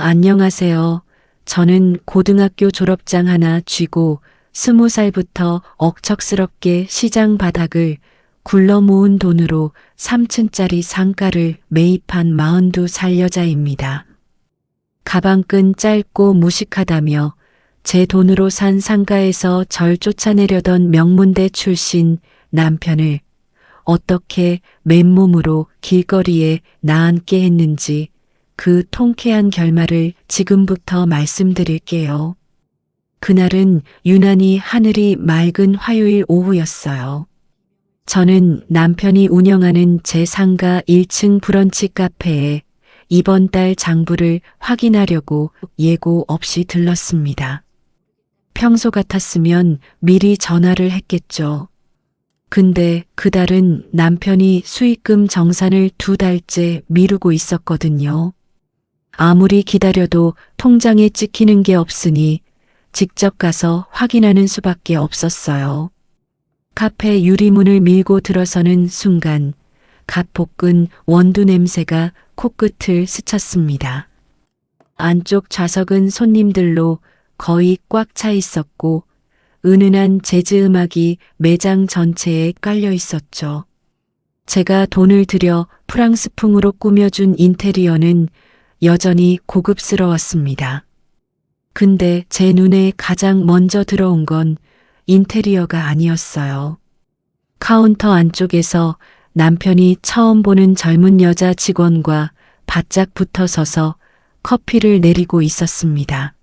안녕하세요. 저는 고등학교 졸업장 하나 쥐고 20살부터 억척스럽게 시장 바닥을 굴러 모은 돈으로 3층짜리 상가를 매입한 42살 여자입니다. 가방끈 짧고 무식하다며 제 돈으로 산 상가에서 절 쫓아내려던 명문대 출신 남편을 어떻게 맨몸으로 길거리에 나앉게 했는지 그 통쾌한 결말을 지금부터 말씀드릴게요. 그날은 유난히 하늘이 맑은 화요일 오후였어요. 저는 남편이 운영하는 제 상가 1층 브런치 카페에 이번 달 장부를 확인하려고 예고 없이 들렀습니다. 평소 같았으면 미리 전화를 했겠죠. 근데 그달은 남편이 수익금 정산을 2달째 미루고 있었거든요. 아무리 기다려도 통장에 찍히는 게 없으니 직접 가서 확인하는 수밖에 없었어요. 카페 유리문을 밀고 들어서는 순간 갓 볶은 원두 냄새가 코끝을 스쳤습니다. 안쪽 좌석은 손님들로 거의 꽉 차 있었고 은은한 재즈 음악이 매장 전체에 깔려 있었죠. 제가 돈을 들여 프랑스풍으로 꾸며준 인테리어는 여전히 고급스러웠습니다. 근데 제 눈에 가장 먼저 들어온 건 인테리어가 아니었어요. 카운터 안쪽에서 남편이 처음 보는 젊은 여자 직원과 바짝 붙어 서서 커피를 내리고 있었습니다.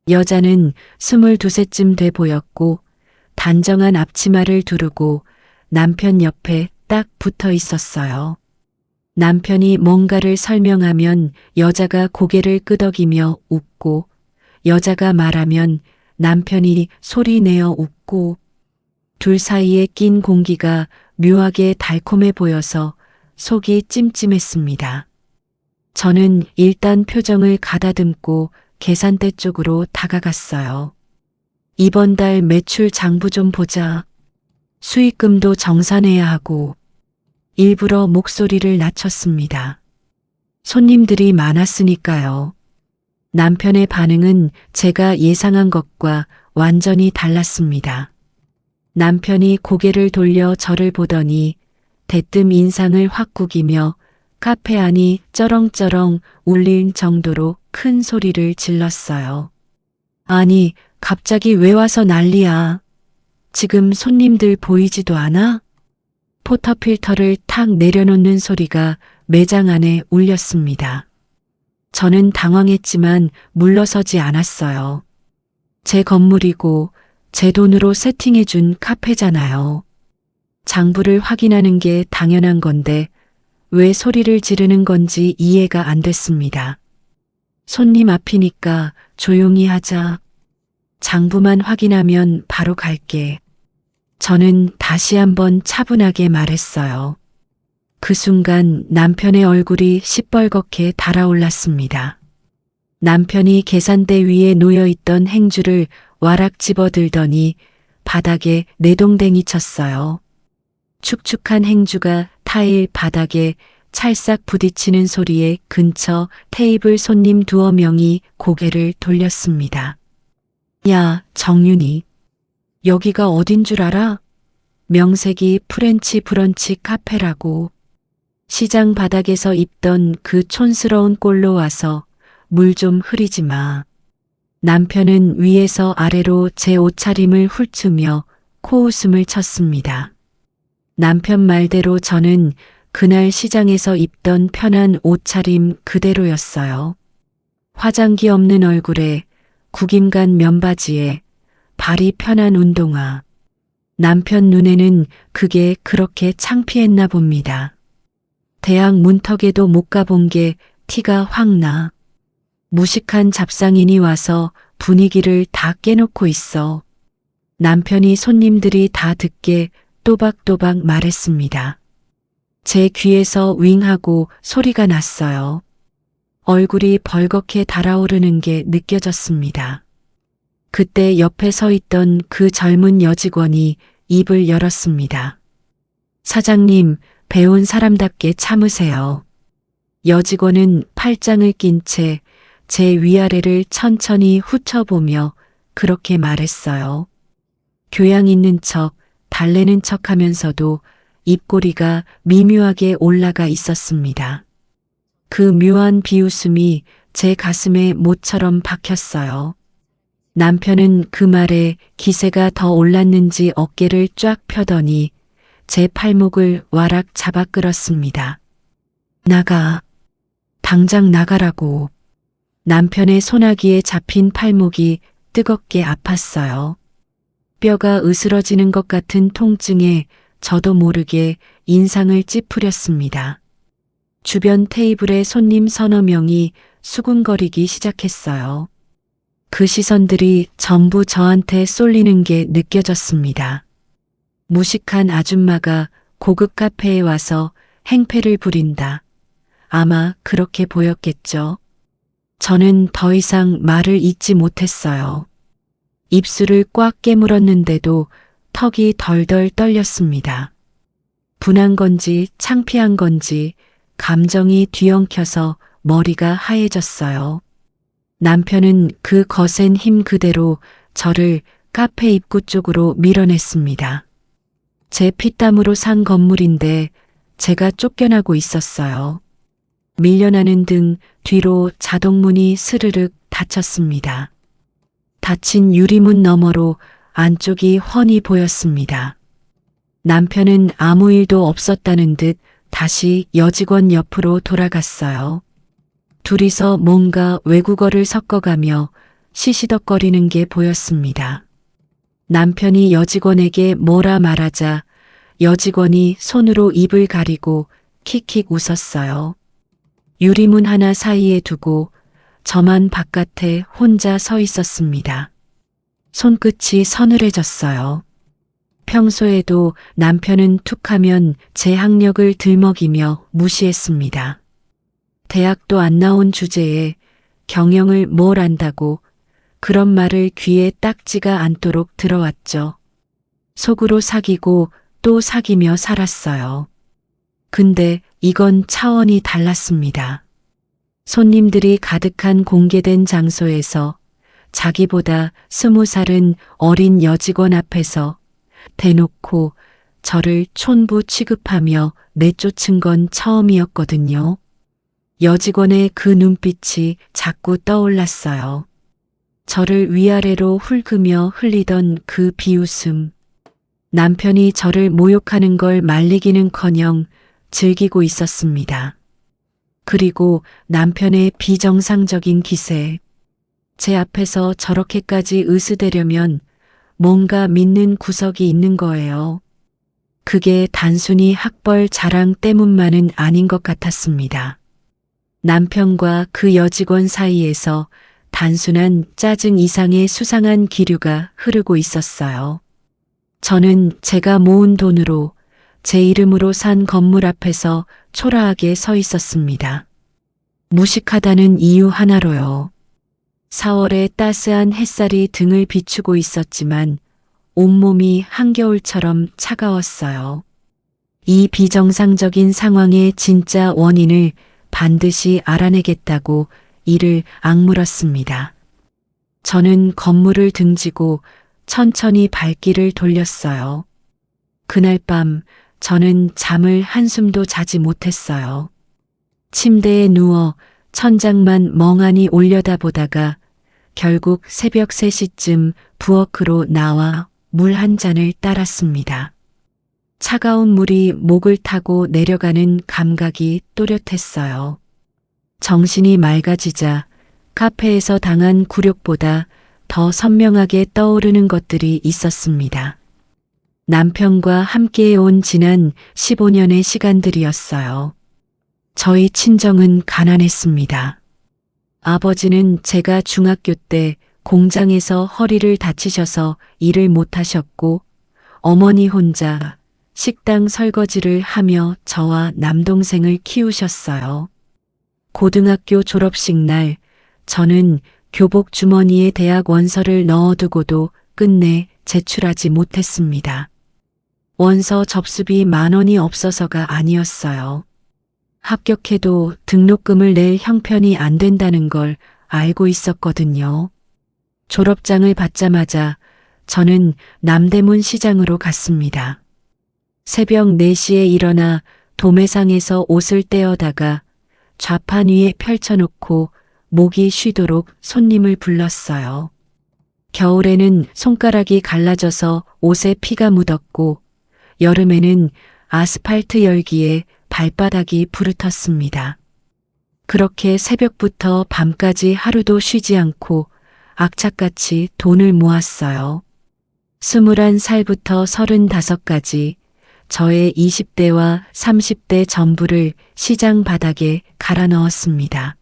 여자는 22세쯤 돼 보였고 단정한 앞치마를 두르고 남편 옆에 딱 붙어 있었어요. 남편이 뭔가를 설명하면 여자가 고개를 끄덕이며 웃고 여자가 말하면 남편이 소리 내어 웃고 둘 사이에 낀 공기가 묘하게 달콤해 보여서 속이 찜찜했습니다. 저는 일단 표정을 가다듬고 계산대 쪽으로 다가갔어요. 이번 달 매출 장부 좀 보자. 수익금도 정산해야 하고 일부러 목소리를 낮췄습니다. 손님들이 많았으니까요. 남편의 반응은 제가 예상한 것과 완전히 달랐습니다. 남편이 고개를 돌려 저를 보더니 대뜸 인상을 확 구기며 카페 안이 쩌렁쩌렁 울릴 정도로 큰 소리를 질렀어요. 아니, 갑자기 왜 와서 난리야? 지금 손님들 보이지도 않아? 포터필터를 탁 내려놓는 소리가 매장 안에 울렸습니다. 저는 당황했지만 물러서지 않았어요. 제 건물이고 제 돈으로 세팅해준 카페잖아요. 장부를 확인하는 게 당연한 건데 왜 소리를 지르는 건지 이해가 안 됐습니다. 손님 앞이니까 조용히 하자. 장부만 확인하면 바로 갈게. 저는 다시 한번 차분하게 말했어요. 그 순간 남편의 얼굴이 시뻘겋게 달아올랐습니다. 남편이 계산대 위에 놓여있던 행주를 와락 집어들더니 바닥에 내동댕이 쳤어요. 축축한 행주가 타일 바닥에 찰싹 부딪히는 소리에 근처 테이블 손님 2명이 고개를 돌렸습니다. 야, 정윤이. 여기가 어딘 줄 알아? 명색이 프렌치 브런치 카페라고. 시장 바닥에서 입던 그 촌스러운 꼴로 와서 물 좀 흐리지 마. 남편은 위에서 아래로 제 옷차림을 훑으며 코웃음을 쳤습니다. 남편 말대로 저는 그날 시장에서 입던 편한 옷차림 그대로였어요. 화장기 없는 얼굴에 구김간 면바지에 발이 편한 운동화. 남편 눈에는 그게 그렇게 창피했나 봅니다. 대학 문턱에도 못 가본 게 티가 확 나. 무식한 잡상인이 와서 분위기를 다 깨놓고 있어. 남편이 손님들이 다 듣게 또박또박 말했습니다. 제 귀에서 윙하고 소리가 났어요. 얼굴이 벌겋게 달아오르는 게 느껴졌습니다. 그때 옆에 서 있던 그 젊은 여직원이 입을 열었습니다. 사장님, 배운 사람답게 참으세요. 여직원은 팔짱을 낀 채 제 위아래를 천천히 훑어보며 그렇게 말했어요. 교양 있는 척, 달래는 척 하면서도 입꼬리가 미묘하게 올라가 있었습니다. 그 묘한 비웃음이 제 가슴에 못처럼 박혔어요. 남편은 그 말에 기세가 더 올랐는지 어깨를 쫙 펴더니 제 팔목을 와락 잡아 끌었습니다. 나가. 당장 나가라고. 남편의 소나기에 잡힌 팔목이 뜨겁게 아팠어요. 뼈가 으스러지는 것 같은 통증에 저도 모르게 인상을 찌푸렸습니다. 주변 테이블에 손님 서너 명이 수군거리기 시작했어요. 그 시선들이 전부 저한테 쏠리는 게 느껴졌습니다. 무식한 아줌마가 고급 카페에 와서 행패를 부린다. 아마 그렇게 보였겠죠. 저는 더 이상 말을 잇지 못했어요. 입술을 꽉 깨물었는데도 턱이 덜덜 떨렸습니다. 분한 건지 창피한 건지 감정이 뒤엉켜서 머리가 하얘졌어요. 남편은 그 거센 힘 그대로 저를 카페 입구 쪽으로 밀어냈습니다. 제 피땀으로 산 건물인데 제가 쫓겨나고 있었어요. 밀려나는 등 뒤로 자동문이 스르륵 닫혔습니다. 닫힌 유리문 너머로 안쪽이 훤히 보였습니다. 남편은 아무 일도 없었다는 듯 다시 여직원 옆으로 돌아갔어요. 둘이서 뭔가 외국어를 섞어가며 시시덕거리는 게 보였습니다. 남편이 여직원에게 뭐라 말하자 여직원이 손으로 입을 가리고 킥킥 웃었어요. 유리문 하나 사이에 두고 저만 바깥에 혼자 서 있었습니다. 손끝이 서늘해졌어요. 평소에도 남편은 툭하면 제 학력을 들먹이며 무시했습니다. 대학도 안 나온 주제에 경영을 뭘 안다고 그런 말을 귀에 딱지가 않도록 들어왔죠. 속으로 사귀고 또 사귀며 살았어요. 근데 이건 차원이 달랐습니다. 손님들이 가득한 공개된 장소에서 자기보다 20살은 어린 여직원 앞에서 대놓고 저를 촌부 취급하며 내쫓은 건 처음이었거든요. 여직원의 그 눈빛이 자꾸 떠올랐어요. 저를 위아래로 훑으며 흘리던 그 비웃음. 남편이 저를 모욕하는 걸 말리기는커녕 즐기고 있었습니다. 그리고 남편의 비정상적인 기세. 제 앞에서 저렇게까지 으스대려면 뭔가 믿는 구석이 있는 거예요. 그게 단순히 학벌 자랑 때문만은 아닌 것 같았습니다. 남편과 그 여직원 사이에서 단순한 짜증 이상의 수상한 기류가 흐르고 있었어요. 저는 제가 모은 돈으로 제 이름으로 산 건물 앞에서 초라하게 서 있었습니다. 무식하다는 이유 하나로요. 4월의 따스한 햇살이 등을 비추고 있었지만 온몸이 한겨울처럼 차가웠어요. 이 비정상적인 상황의 진짜 원인을 반드시 알아내겠다고 이를 악물었습니다. 저는 건물을 등지고 천천히 발길을 돌렸어요. 그날 밤 저는 잠을 한숨도 자지 못했어요. 침대에 누워 천장만 멍하니 올려다보다가 결국 새벽 3시쯤 부엌으로 나와 물 한 잔을 따랐습니다. 차가운 물이 목을 타고 내려가는 감각이 또렷했어요. 정신이 맑아지자 카페에서 당한 굴욕보다 더 선명하게 떠오르는 것들이 있었습니다. 남편과 함께해온 지난 15년의 시간들이었어요. 저희 친정은 가난했습니다. 아버지는 제가 중학교 때 공장에서 허리를 다치셔서 일을 못하셨고 어머니 혼자 식당 설거지를 하며 저와 남동생을 키우셨어요. 고등학교 졸업식 날 저는 교복 주머니에 대학 원서를 넣어두고도 끝내 제출하지 못했습니다. 원서 접수비 10,000원이 없어서가 아니었어요. 합격해도 등록금을 낼 형편이 안 된다는 걸 알고 있었거든요. 졸업장을 받자마자 저는 남대문 시장으로 갔습니다. 새벽 4시에 일어나 도매상에서 옷을 떼어다가 좌판 위에 펼쳐놓고 목이 쉬도록 손님을 불렀어요. 겨울에는 손가락이 갈라져서 옷에 피가 묻었고 여름에는 아스팔트 열기에 발바닥이 부르텄습니다. 그렇게 새벽부터 밤까지 하루도 쉬지 않고 악착같이 돈을 모았어요. 21살부터 35까지 저의 20대와 30대 전부를 시장 바닥에 갈아 넣었습니다.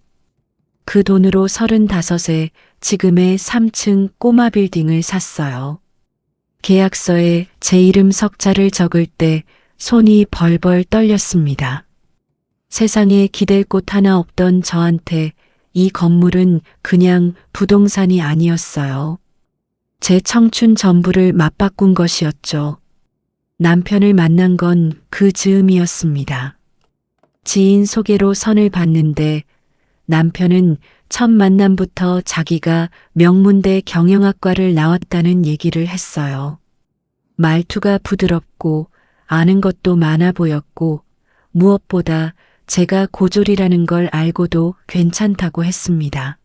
그 돈으로 35에 지금의 3층 꼬마 빌딩을 샀어요. 계약서에 제 이름 석자를 적을 때 손이 벌벌 떨렸습니다. 세상에 기댈 곳 하나 없던 저한테 이 건물은 그냥 부동산이 아니었어요. 제 청춘 전부를 맞바꾼 것이었죠. 남편을 만난 건 그 즈음이었습니다. 지인 소개로 선을 봤는데 남편은 첫 만남부터 자기가 명문대 경영학과를 나왔다는 얘기를 했어요. 말투가 부드럽고 아는 것도 많아 보였고 무엇보다 제가 고졸이라는 걸 알고도 괜찮다고 했습니다.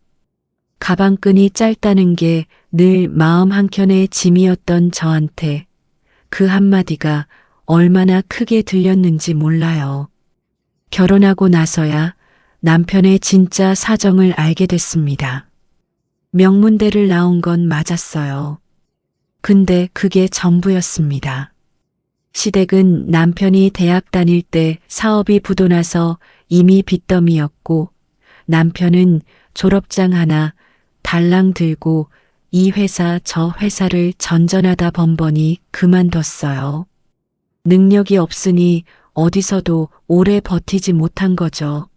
가방끈이 짧다는 게 늘 마음 한켠에 짐이었던 저한테 그 한마디가 얼마나 크게 들렸는지 몰라요. 결혼하고 나서야 남편의 진짜 사정을 알게 됐습니다. 명문대를 나온 건 맞았어요. 근데 그게 전부였습니다. 시댁은 남편이 대학 다닐 때 사업이 부도나서 이미 빚더미였고 남편은 졸업장 하나 달랑 들고 이 회사 저 회사를 전전하다 번번이 그만뒀어요. 능력이 없으니 어디서도 오래 버티지 못한 거죠.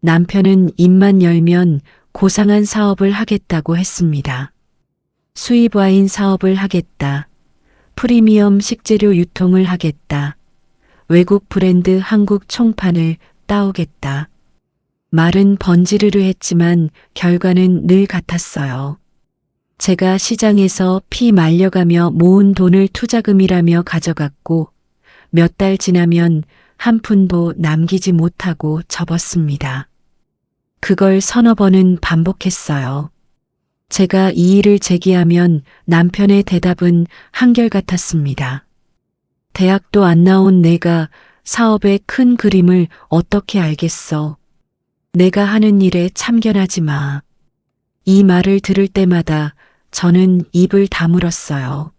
남편은 입만 열면 고상한 사업을 하겠다고 했습니다. 수입 와인 사업을 하겠다. 프리미엄 식재료 유통을 하겠다. 외국 브랜드 한국 총판을 따오겠다. 말은 번지르르 했지만 결과는 늘 같았어요. 제가 시장에서 피 말려가며 모은 돈을 투자금이라며 가져갔고 몇 달 지나면 한 푼도 남기지 못하고 접었습니다. 그걸 서너 번은 반복했어요. 제가 이 일을 제기하면 남편의 대답은 한결같았습니다. 대학도 안 나온 내가 사업의 큰 그림을 어떻게 알겠어. 내가 하는 일에 참견하지 마. 이 말을 들을 때마다 저는 입을 다물었어요.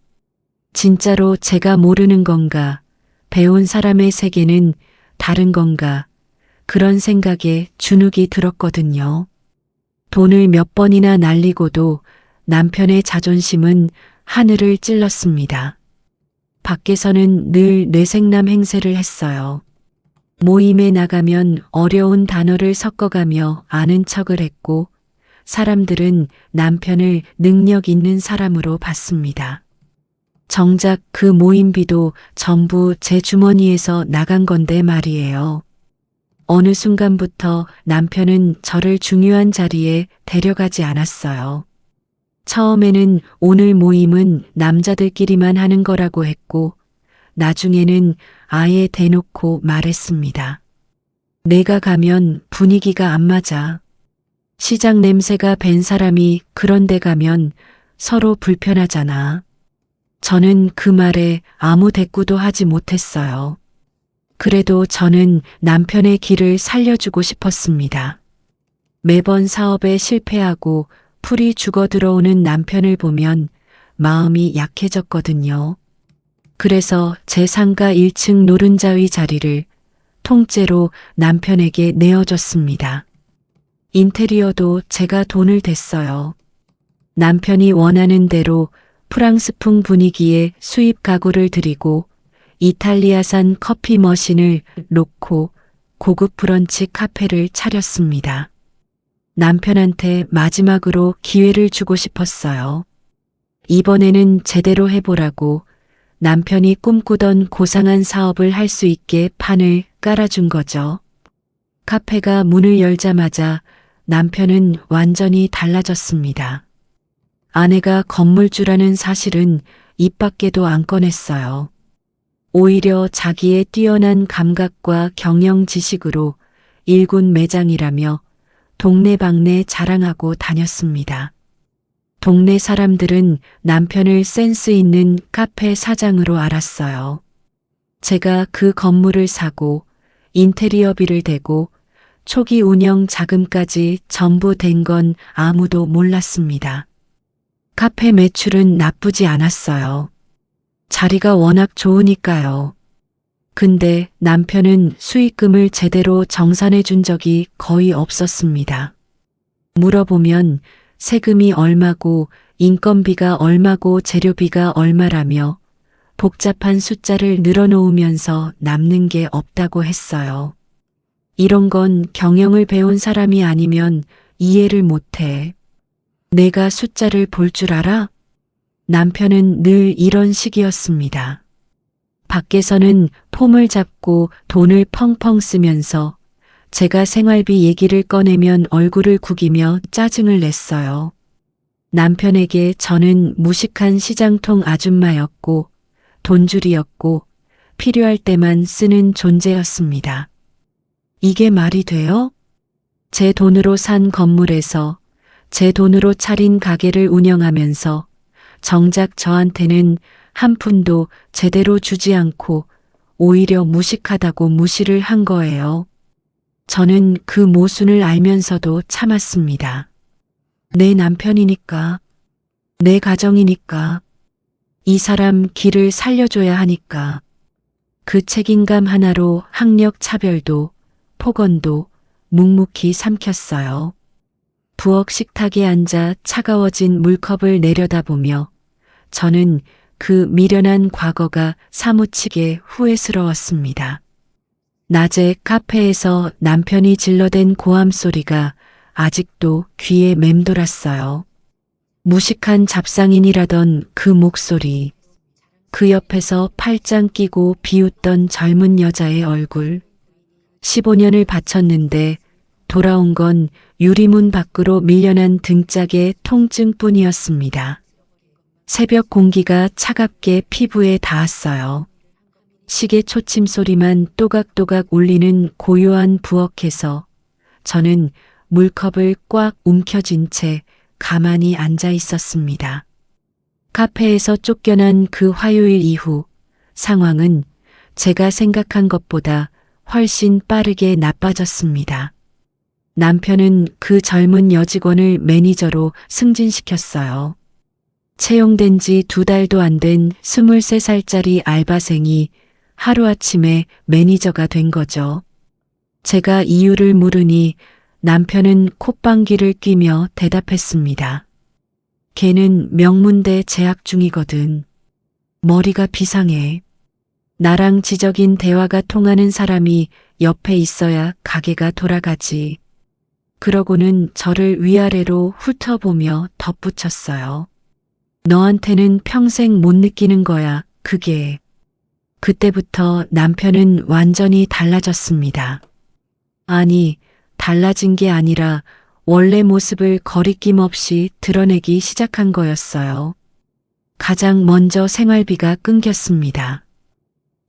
진짜로 제가 모르는 건가? 배운 사람의 세계는 다른 건가? 그런 생각에 주눅이 들었거든요. 돈을 몇 번이나 날리고도 남편의 자존심은 하늘을 찔렀습니다. 밖에서는 늘 뇌생남 행세를 했어요. 모임에 나가면 어려운 단어를 섞어가며 아는 척을 했고 사람들은 남편을 능력 있는 사람으로 봤습니다. 정작 그 모임비도 전부 제 주머니에서 나간 건데 말이에요. 어느 순간부터 남편은 저를 중요한 자리에 데려가지 않았어요. 처음에는 오늘 모임은 남자들끼리만 하는 거라고 했고 나중에는 아예 대놓고 말했습니다. 내가 가면 분위기가 안 맞아. 시장 냄새가 밴 사람이 그런 데 가면 서로 불편하잖아. 저는 그 말에 아무 대꾸도 하지 못했어요. 그래도 저는 남편의 길을 살려주고 싶었습니다. 매번 사업에 실패하고 풀이 죽어 들어오는 남편을 보면 마음이 약해졌거든요. 그래서 제 상가 1층 노른자위 자리를 통째로 남편에게 내어줬습니다. 인테리어도 제가 돈을 댔어요. 남편이 원하는 대로 프랑스풍 분위기의 수입 가구를 들이고 이탈리아산 커피 머신을 놓고 고급 브런치 카페를 차렸습니다. 남편한테 마지막으로 기회를 주고 싶었어요. 이번에는 제대로 해보라고 남편이 꿈꾸던 고상한 사업을 할 수 있게 판을 깔아준 거죠. 카페가 문을 열자마자 남편은 완전히 달라졌습니다. 아내가 건물주라는 사실은 입 밖에도 안 꺼냈어요. 오히려 자기의 뛰어난 감각과 경영 지식으로 일군 매장이라며 동네방네 자랑하고 다녔습니다. 동네 사람들은 남편을 센스 있는 카페 사장으로 알았어요. 제가 그 건물을 사고 인테리어비를 대고 초기 운영 자금까지 전부 댄 건 아무도 몰랐습니다. 카페 매출은 나쁘지 않았어요. 자리가 워낙 좋으니까요. 근데 남편은 수익금을 제대로 정산해 준 적이 거의 없었습니다. 물어보면 세금이 얼마고 인건비가 얼마고 재료비가 얼마라며 복잡한 숫자를 늘어놓으면서 남는 게 없다고 했어요. 이런 건 경영을 배운 사람이 아니면 이해를 못해. 내가 숫자를 볼 줄 알아? 남편은 늘 이런 식이었습니다. 밖에서는 폼을 잡고 돈을 펑펑 쓰면서 제가 생활비 얘기를 꺼내면 얼굴을 구기며 짜증을 냈어요. 남편에게 저는 무식한 시장통 아줌마였고 돈줄이었고 필요할 때만 쓰는 존재였습니다. 이게 말이 돼요? 제 돈으로 산 건물에서 제 돈으로 차린 가게를 운영하면서 정작 저한테는 한 푼도 제대로 주지 않고 오히려 무식하다고 무시를 한 거예요. 저는 그 모순을 알면서도 참았습니다. 내 남편이니까, 내 가정이니까, 이 사람 길을 살려줘야 하니까. 그 책임감 하나로 학력 차별도 폭언도 묵묵히 삼켰어요. 부엌 식탁에 앉아 차가워진 물컵을 내려다보며 저는 그 미련한 과거가 사무치게 후회스러웠습니다. 낮에 카페에서 남편이 질러댄 고함 소리가 아직도 귀에 맴돌았어요. 무식한 잡상인이라던 그 목소리, 그 옆에서 팔짱 끼고 비웃던 젊은 여자의 얼굴. 15년을 바쳤는데 돌아온 건 유리문 밖으로 밀려난 등짝의 통증뿐이었습니다. 새벽 공기가 차갑게 피부에 닿았어요. 시계 초침 소리만 또각또각 울리는 고요한 부엌에서 저는 물컵을 꽉 움켜쥔 채 가만히 앉아 있었습니다. 카페에서 쫓겨난 그 화요일 이후 상황은 제가 생각한 것보다 훨씬 빠르게 나빠졌습니다. 남편은 그 젊은 여직원을 매니저로 승진시켰어요. 채용된 지 2달도 안 된 23살짜리 알바생이 하루아침에 매니저가 된 거죠. 제가 이유를 물으니 남편은 콧방귀를 뀌며 대답했습니다. 걔는 명문대 재학 중이거든. 머리가 비상해. 나랑 지적인 대화가 통하는 사람이 옆에 있어야 가게가 돌아가지. 그러고는 저를 위아래로 훑어보며 덧붙였어요. 너한테는 평생 못 느끼는 거야, 그게. 그때부터 남편은 완전히 달라졌습니다. 아니, 달라진 게 아니라 원래 모습을 거리낌 없이 드러내기 시작한 거였어요. 가장 먼저 생활비가 끊겼습니다.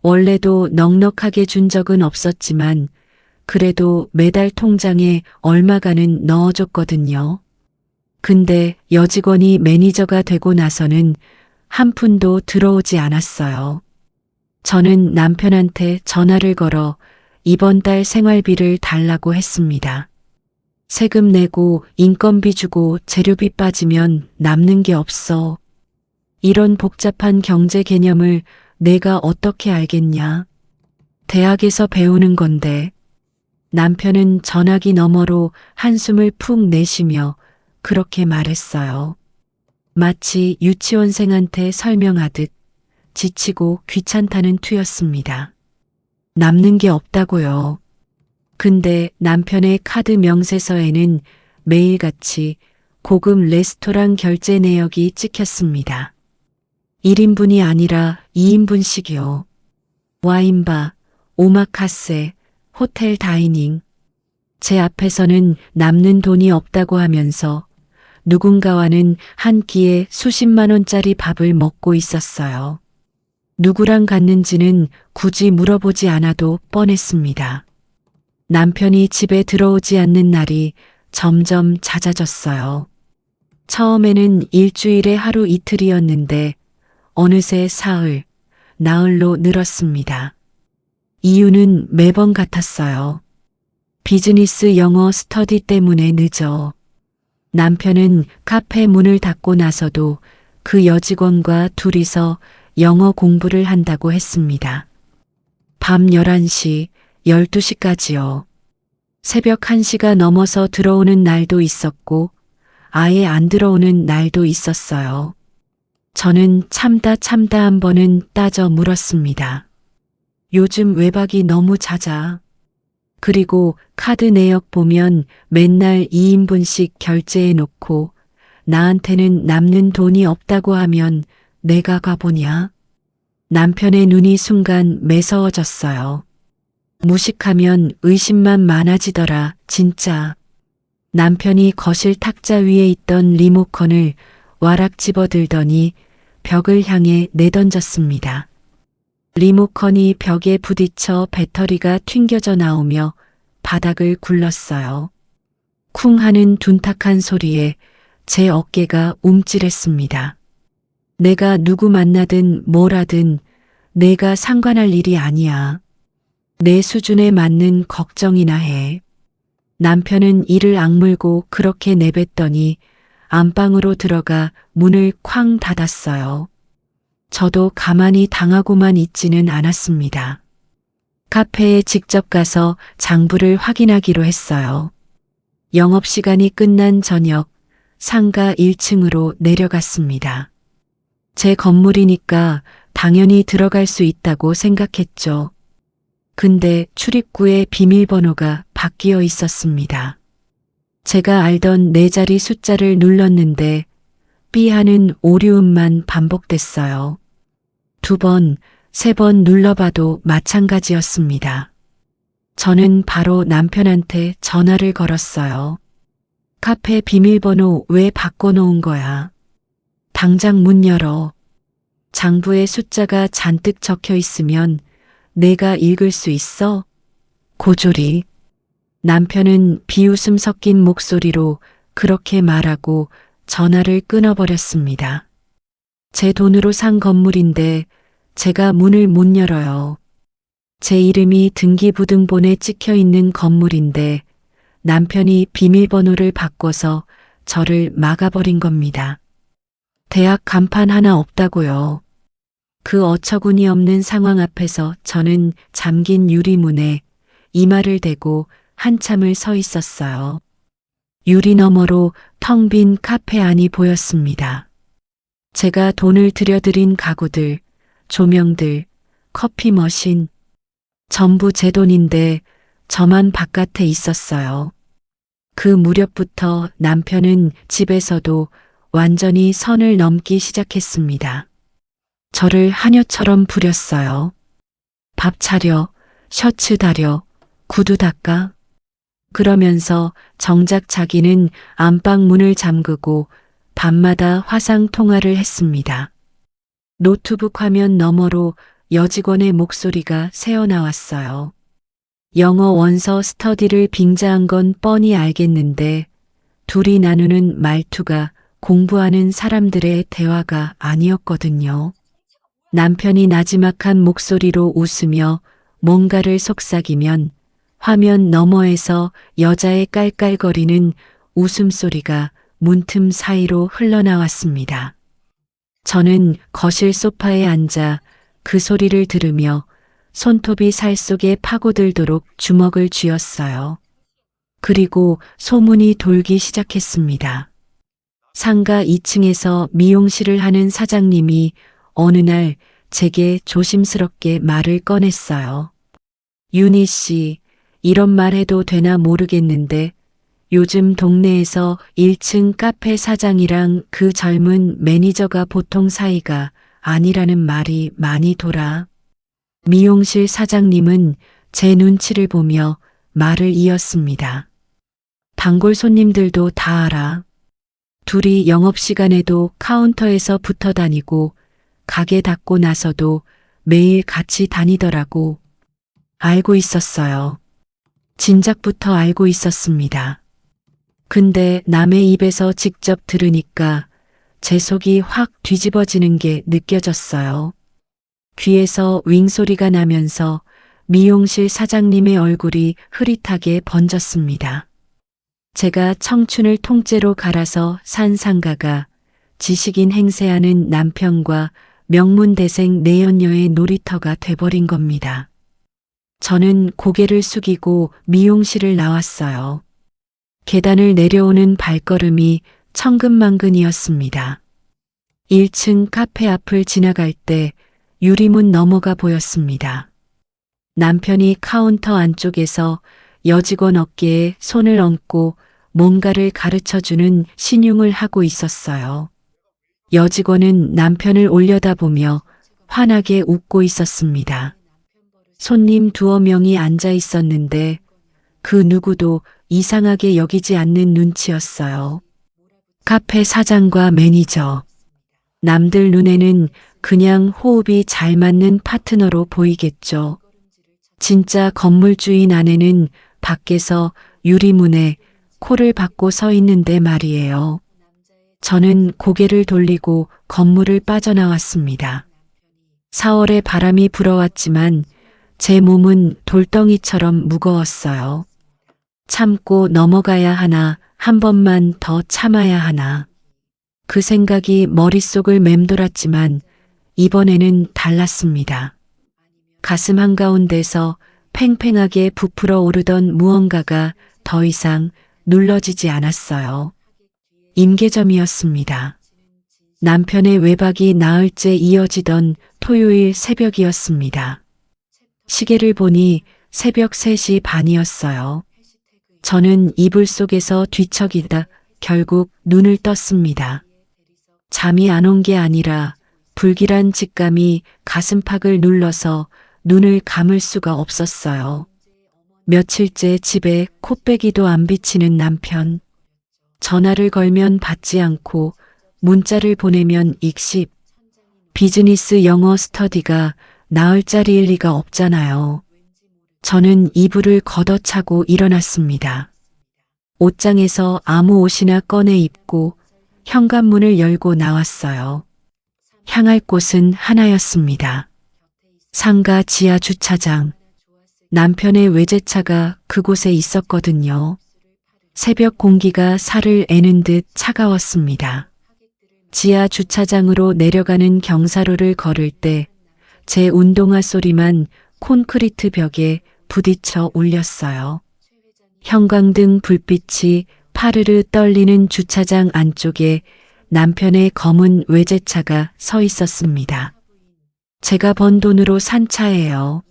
원래도 넉넉하게 준 적은 없었지만 그래도 매달 통장에 얼마가는 넣어줬거든요. 근데 여직원이 매니저가 되고 나서는 한 푼도 들어오지 않았어요. 저는 남편한테 전화를 걸어 이번 달 생활비를 달라고 했습니다. 세금 내고 인건비 주고 재료비 빠지면 남는 게 없어. 이런 복잡한 경제 개념을 내가 어떻게 알겠냐. 대학에서 배우는 건데. 남편은 전화기 너머로 한숨을 푹 내쉬며 그렇게 말했어요. 마치 유치원생한테 설명하듯 지치고 귀찮다는 투였습니다. 남는 게 없다고요. 근데 남편의 카드 명세서에는 매일같이 고급 레스토랑 결제 내역이 찍혔습니다. 1인분이 아니라 2인분씩이요. 와인바, 오마카세, 호텔 다이닝. 제 앞에서는 남는 돈이 없다고 하면서 누군가와는 한 끼에 수십만 원짜리 밥을 먹고 있었어요. 누구랑 갔는지는 굳이 물어보지 않아도 뻔했습니다. 남편이 집에 들어오지 않는 날이 점점 잦아졌어요. 처음에는 일주일에 하루 이틀이었는데 어느새 사흘, 나흘로 늘었습니다. 이유는 매번 같았어요. 비즈니스 영어 스터디 때문에 늦어. 남편은 카페 문을 닫고 나서도 그 여직원과 둘이서 영어 공부를 한다고 했습니다. 밤 11시, 12시까지요. 새벽 1시가 넘어서 들어오는 날도 있었고 아예 안 들어오는 날도 있었어요. 저는 참다 한 번은 따져 물었습니다. 요즘 외박이 너무 잦아. 그리고 카드 내역 보면 맨날 2인분씩 결제해 놓고 나한테는 남는 돈이 없다고 하면 내가 가보냐? 남편의 눈이 순간 매서워졌어요. 무식하면 의심만 많아지더라, 진짜. 남편이 거실 탁자 위에 있던 리모컨을 와락 집어들더니 벽을 향해 내던졌습니다. 리모컨이 벽에 부딪혀 배터리가 튕겨져 나오며 바닥을 굴렀어요. 쿵 하는 둔탁한 소리에 제 어깨가 움찔했습니다. 내가 누구 만나든 뭘 하든 내가 상관할 일이 아니야. 내 수준에 맞는 걱정이나 해. 남편은 이를 악물고 그렇게 내뱉더니 안방으로 들어가 문을 쾅 닫았어요. 저도 가만히 당하고만 있지는 않았습니다. 카페에 직접 가서 장부를 확인하기로 했어요. 영업시간이 끝난 저녁 상가 1층으로 내려갔습니다. 제 건물이니까 당연히 들어갈 수 있다고 생각했죠. 근데 출입구에 비밀번호가 바뀌어 있었습니다. 제가 알던 4자리 숫자를 눌렀는데 삐하는 오류음만 반복됐어요. 2번, 3번 눌러봐도 마찬가지였습니다. 저는 바로 남편한테 전화를 걸었어요. 카페 비밀번호 왜 바꿔놓은 거야? 당장 문 열어. 장부에 숫자가 잔뜩 적혀 있으면 내가 읽을 수 있어? 고조리. 남편은 비웃음 섞인 목소리로 그렇게 말하고 전화를 끊어버렸습니다. 제 돈으로 산 건물인데 제가 문을 못 열어요. 제 이름이 등기부등본에 찍혀 있는 건물인데 남편이 비밀번호를 바꿔서 저를 막아버린 겁니다. 대학 간판 하나 없다고요. 그 어처구니 없는 상황 앞에서 저는 잠긴 유리문에 이마를 대고 한참을 서 있었어요. 유리 너머로 텅 빈 카페 안이 보였습니다. 제가 돈을 들여들인 가구들, 조명들, 커피 머신, 전부 제 돈인데 저만 바깥에 있었어요. 그 무렵부터 남편은 집에서도 완전히 선을 넘기 시작했습니다. 저를 하녀처럼 부렸어요. 밥 차려, 셔츠 다려, 구두 닦아. 그러면서 정작 자기는 안방 문을 잠그고 밤마다 화상 통화를 했습니다. 노트북 화면 너머로 여직원의 목소리가 새어나왔어요. 영어 원서 스터디를 빙자한 건 뻔히 알겠는데 둘이 나누는 말투가 공부하는 사람들의 대화가 아니었거든요. 남편이 나지막한 목소리로 웃으며 뭔가를 속삭이면 화면 너머에서 여자의 깔깔거리는 웃음소리가 문틈 사이로 흘러나왔습니다. 저는 거실 소파에 앉아 그 소리를 들으며 손톱이 살 속에 파고들도록 주먹을 쥐었어요. 그리고 소문이 돌기 시작했습니다. 상가 2층에서 미용실을 하는 사장님이 어느 날 제게 조심스럽게 말을 꺼냈어요. 윤희 씨, 이런 말 해도 되나 모르겠는데 요즘 동네에서 1층 카페 사장이랑 그 젊은 매니저가 보통 사이가 아니라는 말이 많이 돌아. 미용실 사장님은 제 눈치를 보며 말을 이었습니다. 단골 손님들도 다 알아. 둘이 영업시간에도 카운터에서 붙어 다니고 가게 닫고 나서도 매일 같이 다니더라고. 알고 있었어요. 진작부터 알고 있었습니다. 근데 남의 입에서 직접 들으니까 제 속이 확 뒤집어지는 게 느껴졌어요. 귀에서 윙소리가 나면서 미용실 사장님의 얼굴이 흐릿하게 번졌습니다. 제가 청춘을 통째로 갈아서 산 상가가 지식인 행세하는 남편과 명문대생 내연녀의 놀이터가 돼버린 겁니다. 저는 고개를 숙이고 미용실을 나왔어요. 계단을 내려오는 발걸음이 천근만근이었습니다. 1층 카페 앞을 지나갈 때 유리문 너머가 보였습니다. 남편이 카운터 안쪽에서 여직원 어깨에 손을 얹고 뭔가를 가르쳐주는 신용을 하고 있었어요. 여직원은 남편을 올려다보며 환하게 웃고 있었습니다. 손님 두어 명이 앉아 있었는데 그 누구도 이상하게 여기지 않는 눈치였어요. 카페 사장과 매니저. 남들 눈에는 그냥 호흡이 잘 맞는 파트너로 보이겠죠. 진짜 건물주인 아내는 밖에서 유리문에 코를 박고 서 있는데 말이에요. 저는 고개를 돌리고 건물을 빠져나왔습니다. 4월에 바람이 불어왔지만 제 몸은 돌덩이처럼 무거웠어요. 참고 넘어가야 하나, 한 번만 더 참아야 하나. 그 생각이 머릿속을 맴돌았지만 이번에는 달랐습니다. 가슴 한가운데서 팽팽하게 부풀어 오르던 무언가가 더 이상 눌러지지 않았어요. 임계점이었습니다. 남편의 외박이 나흘째 이어지던 토요일 새벽이었습니다. 시계를 보니 새벽 3시 반이었어요. 저는 이불 속에서 뒤척이다 결국 눈을 떴습니다. 잠이 안 온 게 아니라 불길한 직감이 가슴팍을 눌러서 눈을 감을 수가 없었어요. 며칠째 집에 코빼기도 안 비치는 남편. 전화를 걸면 받지 않고 문자를 보내면 익십. 비즈니스 영어 스터디가 나흘짜리일 리가 없잖아요. 저는 이불을 걷어차고 일어났습니다. 옷장에서 아무 옷이나 꺼내 입고 현관문을 열고 나왔어요. 향할 곳은 하나였습니다. 상가 지하 주차장. 남편의 외제차가 그곳에 있었거든요. 새벽 공기가 살을 애는 듯 차가웠습니다. 지하 주차장으로 내려가는 경사로를 걸을 때 제 운동화 소리만 콘크리트 벽에 부딪혀 울렸어요. 형광등 불빛이 파르르 떨리는 주차장 안쪽에 남편의 검은 외제차가 서 있었습니다. 제가 번 돈으로 산 차예요.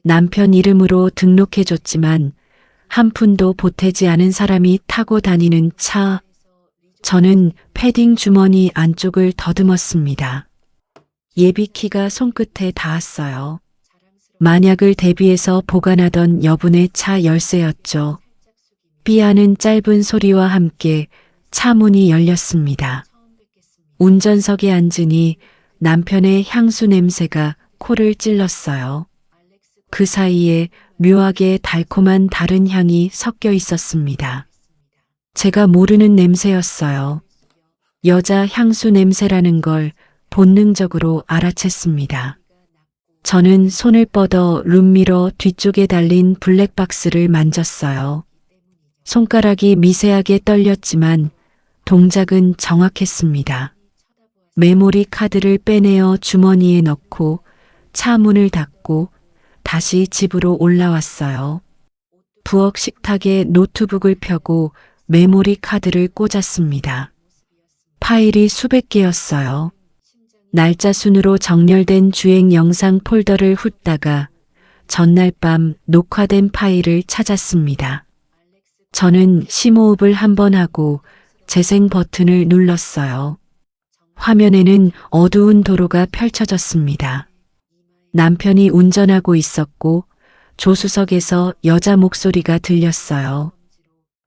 남편 이름으로 등록해줬지만 한 푼도 보태지 않은 사람이 타고 다니는 차. 저는 패딩 주머니 안쪽을 더듬었습니다. 예비키가 손끝에 닿았어요. 만약을 대비해서 보관하던 여분의 차 열쇠였죠. 삐하는 짧은 소리와 함께 차 문이 열렸습니다. 운전석에 앉으니 남편의 향수 냄새가 코를 찔렀어요. 그 사이에 묘하게 달콤한 다른 향이 섞여 있었습니다. 제가 모르는 냄새였어요. 여자 향수 냄새라는 걸 본능적으로 알아챘습니다. 저는 손을 뻗어 룸미러 뒤쪽에 달린 블랙박스를 만졌어요. 손가락이 미세하게 떨렸지만 동작은 정확했습니다. 메모리 카드를 빼내어 주머니에 넣고 차 문을 닫고 다시 집으로 올라왔어요. 부엌 식탁에 노트북을 펴고 메모리 카드를 꽂았습니다. 파일이 수백 개였어요. 날짜 순으로 정렬된 주행 영상 폴더를 훑다가 전날 밤 녹화된 파일을 찾았습니다. 저는 심호흡을 한 번 하고 재생 버튼을 눌렀어요. 화면에는 어두운 도로가 펼쳐졌습니다. 남편이 운전하고 있었고 조수석에서 여자 목소리가 들렸어요.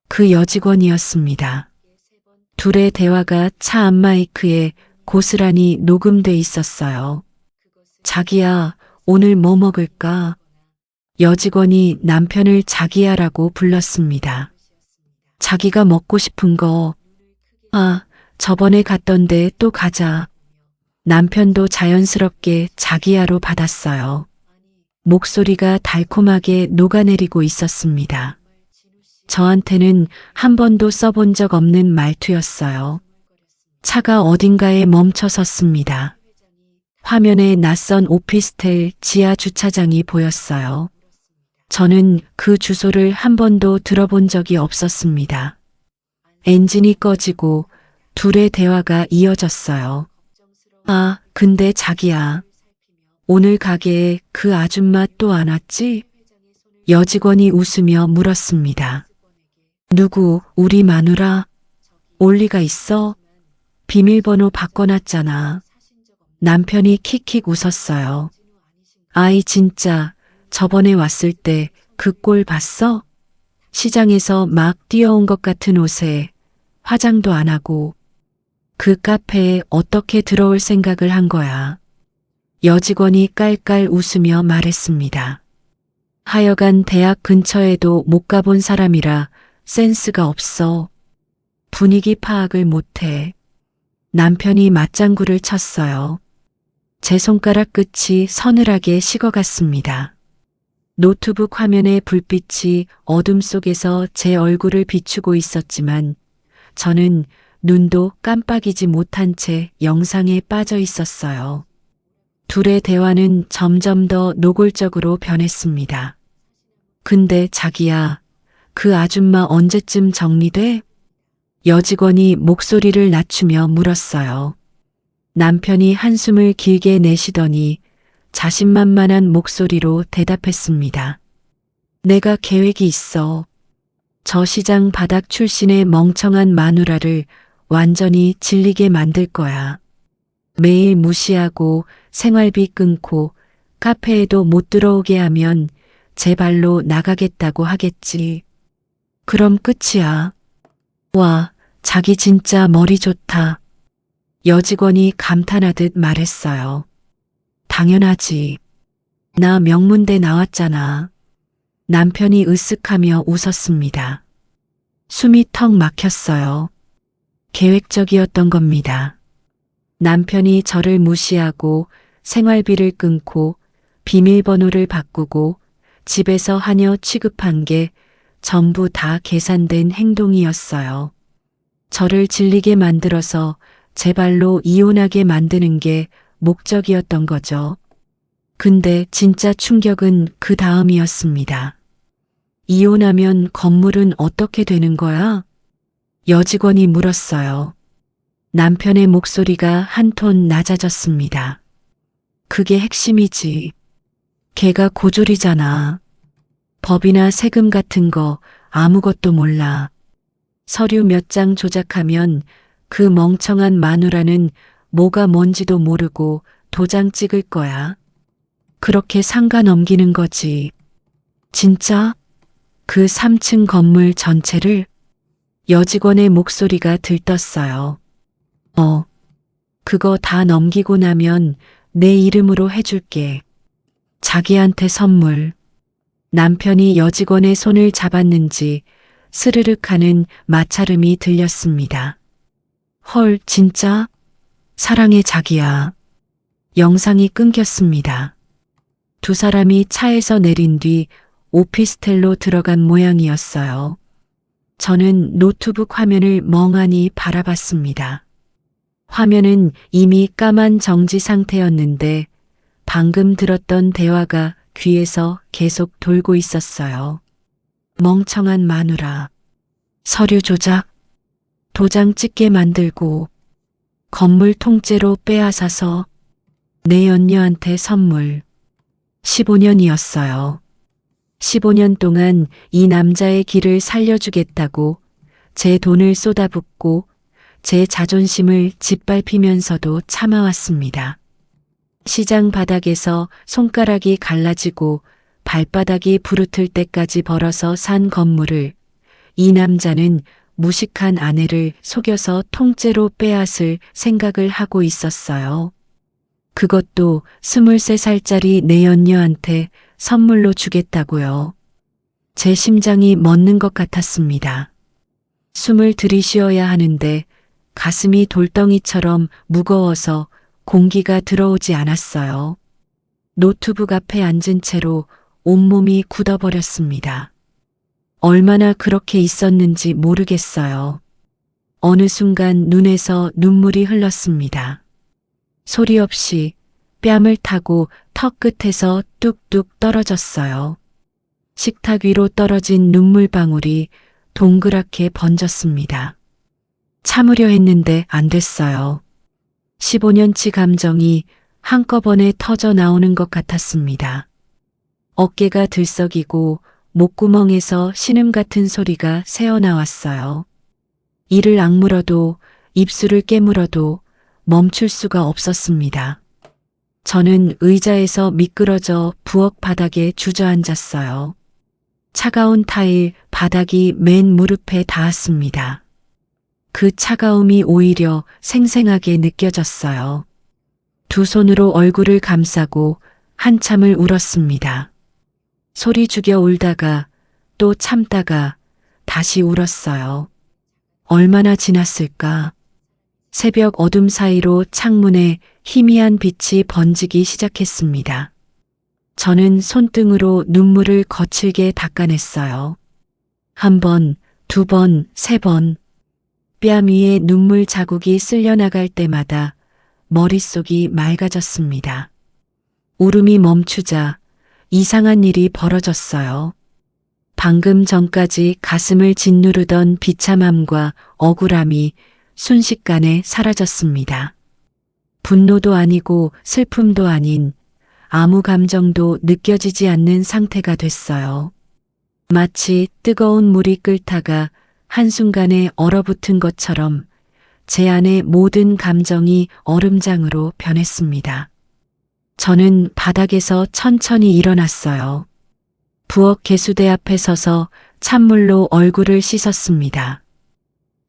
그 여직원이었습니다. 둘의 대화가 차 안 마이크에 고스란히 녹음돼 있었어요. 자기야, 오늘 뭐 먹을까? 여직원이 남편을 자기야라고 불렀습니다. 자기가 먹고 싶은 거, 아, 저번에 갔던데 또 가자. 남편도 자연스럽게 자기야로 받았어요. 목소리가 달콤하게 녹아내리고 있었습니다. 저한테는 한 번도 써본 적 없는 말투였어요. 차가 어딘가에 멈춰 섰습니다. 화면에 낯선 오피스텔 지하 주차장이 보였어요. 저는 그 주소를 한 번도 들어본 적이 없었습니다. 엔진이 꺼지고 둘의 대화가 이어졌어요. 아, 근데 자기야. 오늘 가게에 그 아줌마 또 안 왔지? 여직원이 웃으며 물었습니다. 누구, 우리 마누라? 올 리가 있어? 비밀번호 바꿔놨잖아. 남편이 킥킥 웃었어요. 아이 진짜 저번에 왔을 때 그 꼴 봤어? 시장에서 막 뛰어온 것 같은 옷에 화장도 안 하고 그 카페에 어떻게 들어올 생각을 한 거야. 여직원이 깔깔 웃으며 말했습니다. 하여간 대학 근처에도 못 가본 사람이라 센스가 없어. 분위기 파악을 못해. 남편이 맞장구를 쳤어요. 제 손가락 끝이 서늘하게 식어갔습니다. 노트북 화면의 불빛이 어둠 속에서 제 얼굴을 비추고 있었지만 저는 눈도 깜빡이지 못한 채 영상에 빠져 있었어요. 둘의 대화는 점점 더 노골적으로 변했습니다. 근데 자기야, 그 아줌마 언제쯤 정리돼? 여직원이 목소리를 낮추며 물었어요. 남편이 한숨을 길게 내쉬더니 자신만만한 목소리로 대답했습니다. 내가 계획이 있어. 저 시장 바닥 출신의 멍청한 마누라를 완전히 질리게 만들 거야. 매일 무시하고 생활비 끊고 카페에도 못 들어오게 하면 제 발로 나가겠다고 하겠지. 그럼 끝이야. 와, 자기 진짜 머리 좋다. 여직원이 감탄하듯 말했어요. 당연하지. 나 명문대 나왔잖아. 남편이 으쓱하며 웃었습니다. 숨이 턱 막혔어요. 계획적이었던 겁니다. 남편이 저를 무시하고 생활비를 끊고 비밀번호를 바꾸고 집에서 하녀 취급한 게 전부 다 계산된 행동이었어요. 저를 질리게 만들어서 제 발로 이혼하게 만드는 게 목적이었던 거죠. 근데 진짜 충격은 그 다음이었습니다. 이혼하면 건물은 어떻게 되는 거야? 여직원이 물었어요. 남편의 목소리가 한 톤 낮아졌습니다. 그게 핵심이지. 걔가 고졸이잖아. 법이나 세금 같은 거 아무것도 몰라. 서류 몇 장 조작하면 그 멍청한 마누라는 뭐가 뭔지도 모르고 도장 찍을 거야. 그렇게 상가 넘기는 거지. 진짜? 그 3층 건물 전체를? 여직원의 목소리가 들떴어요. 그거 다 넘기고 나면 내 이름으로 해줄게. 자기한테 선물. 남편이 여직원의 손을 잡았는지 스르륵 하는 마찰음이 들렸습니다. 헐, 진짜? 사랑해 자기야. 영상이 끊겼습니다. 두 사람이 차에서 내린 뒤 오피스텔로 들어간 모양이었어요. 저는 노트북 화면을 멍하니 바라봤습니다. 화면은 이미 까만 정지 상태였는데 방금 들었던 대화가 귀에서 계속 돌고 있었어요. 멍청한 마누라. 서류 조작. 도장 찍게 만들고 건물 통째로 빼앗아서 내 연녀한테 선물. 15년이었어요. 15년 동안 이 남자의 길을 살려주겠다고 제 돈을 쏟아붓고 제 자존심을 짓밟히면서도 참아왔습니다. 시장 바닥에서 손가락이 갈라지고 발바닥이 부르틀 때까지 벌어서 산 건물을 이 남자는 무식한 아내를 속여서 통째로 빼앗을 생각을 하고 있었어요. 그것도 23살짜리 내연녀한테 선물로 주겠다고요. 제 심장이 멎는 것 같았습니다. 숨을 들이쉬어야 하는데 가슴이 돌덩이처럼 무거워서 공기가 들어오지 않았어요. 노트북 앞에 앉은 채로 온몸이 굳어버렸습니다. 얼마나 그렇게 있었는지 모르겠어요. 어느 순간 눈에서 눈물이 흘렀습니다. 소리 없이 뺨을 타고 턱 끝에서 뚝뚝 떨어졌어요. 식탁 위로 떨어진 눈물방울이 동그랗게 번졌습니다. 참으려 했는데 안 됐어요. 15년치 감정이 한꺼번에 터져 나오는 것 같았습니다. 어깨가 들썩이고 목구멍에서 신음 같은 소리가 새어나왔어요. 이를 악물어도 입술을 깨물어도 멈출 수가 없었습니다. 저는 의자에서 미끄러져 부엌 바닥에 주저앉았어요. 차가운 타일 바닥이 맨 무릎에 닿았습니다. 그 차가움이 오히려 생생하게 느껴졌어요. 두 손으로 얼굴을 감싸고 한참을 울었습니다. 소리 죽여 울다가 또 참다가 다시 울었어요. 얼마나 지났을까? 새벽 어둠 사이로 창문에 희미한 빛이 번지기 시작했습니다. 저는 손등으로 눈물을 거칠게 닦아냈어요. 한 번, 두 번, 세 번. 뺨 위에 눈물 자국이 쓸려나갈 때마다 머릿속이 맑아졌습니다. 울음이 멈추자 이상한 일이 벌어졌어요. 방금 전까지 가슴을 짓누르던 비참함과 억울함이 순식간에 사라졌습니다. 분노도 아니고 슬픔도 아닌 아무 감정도 느껴지지 않는 상태가 됐어요. 마치 뜨거운 물이 끓다가 한순간에 얼어붙은 것처럼 제 안의 모든 감정이 얼음장으로 변했습니다. 저는 바닥에서 천천히 일어났어요. 부엌 개수대 앞에 서서 찬물로 얼굴을 씻었습니다.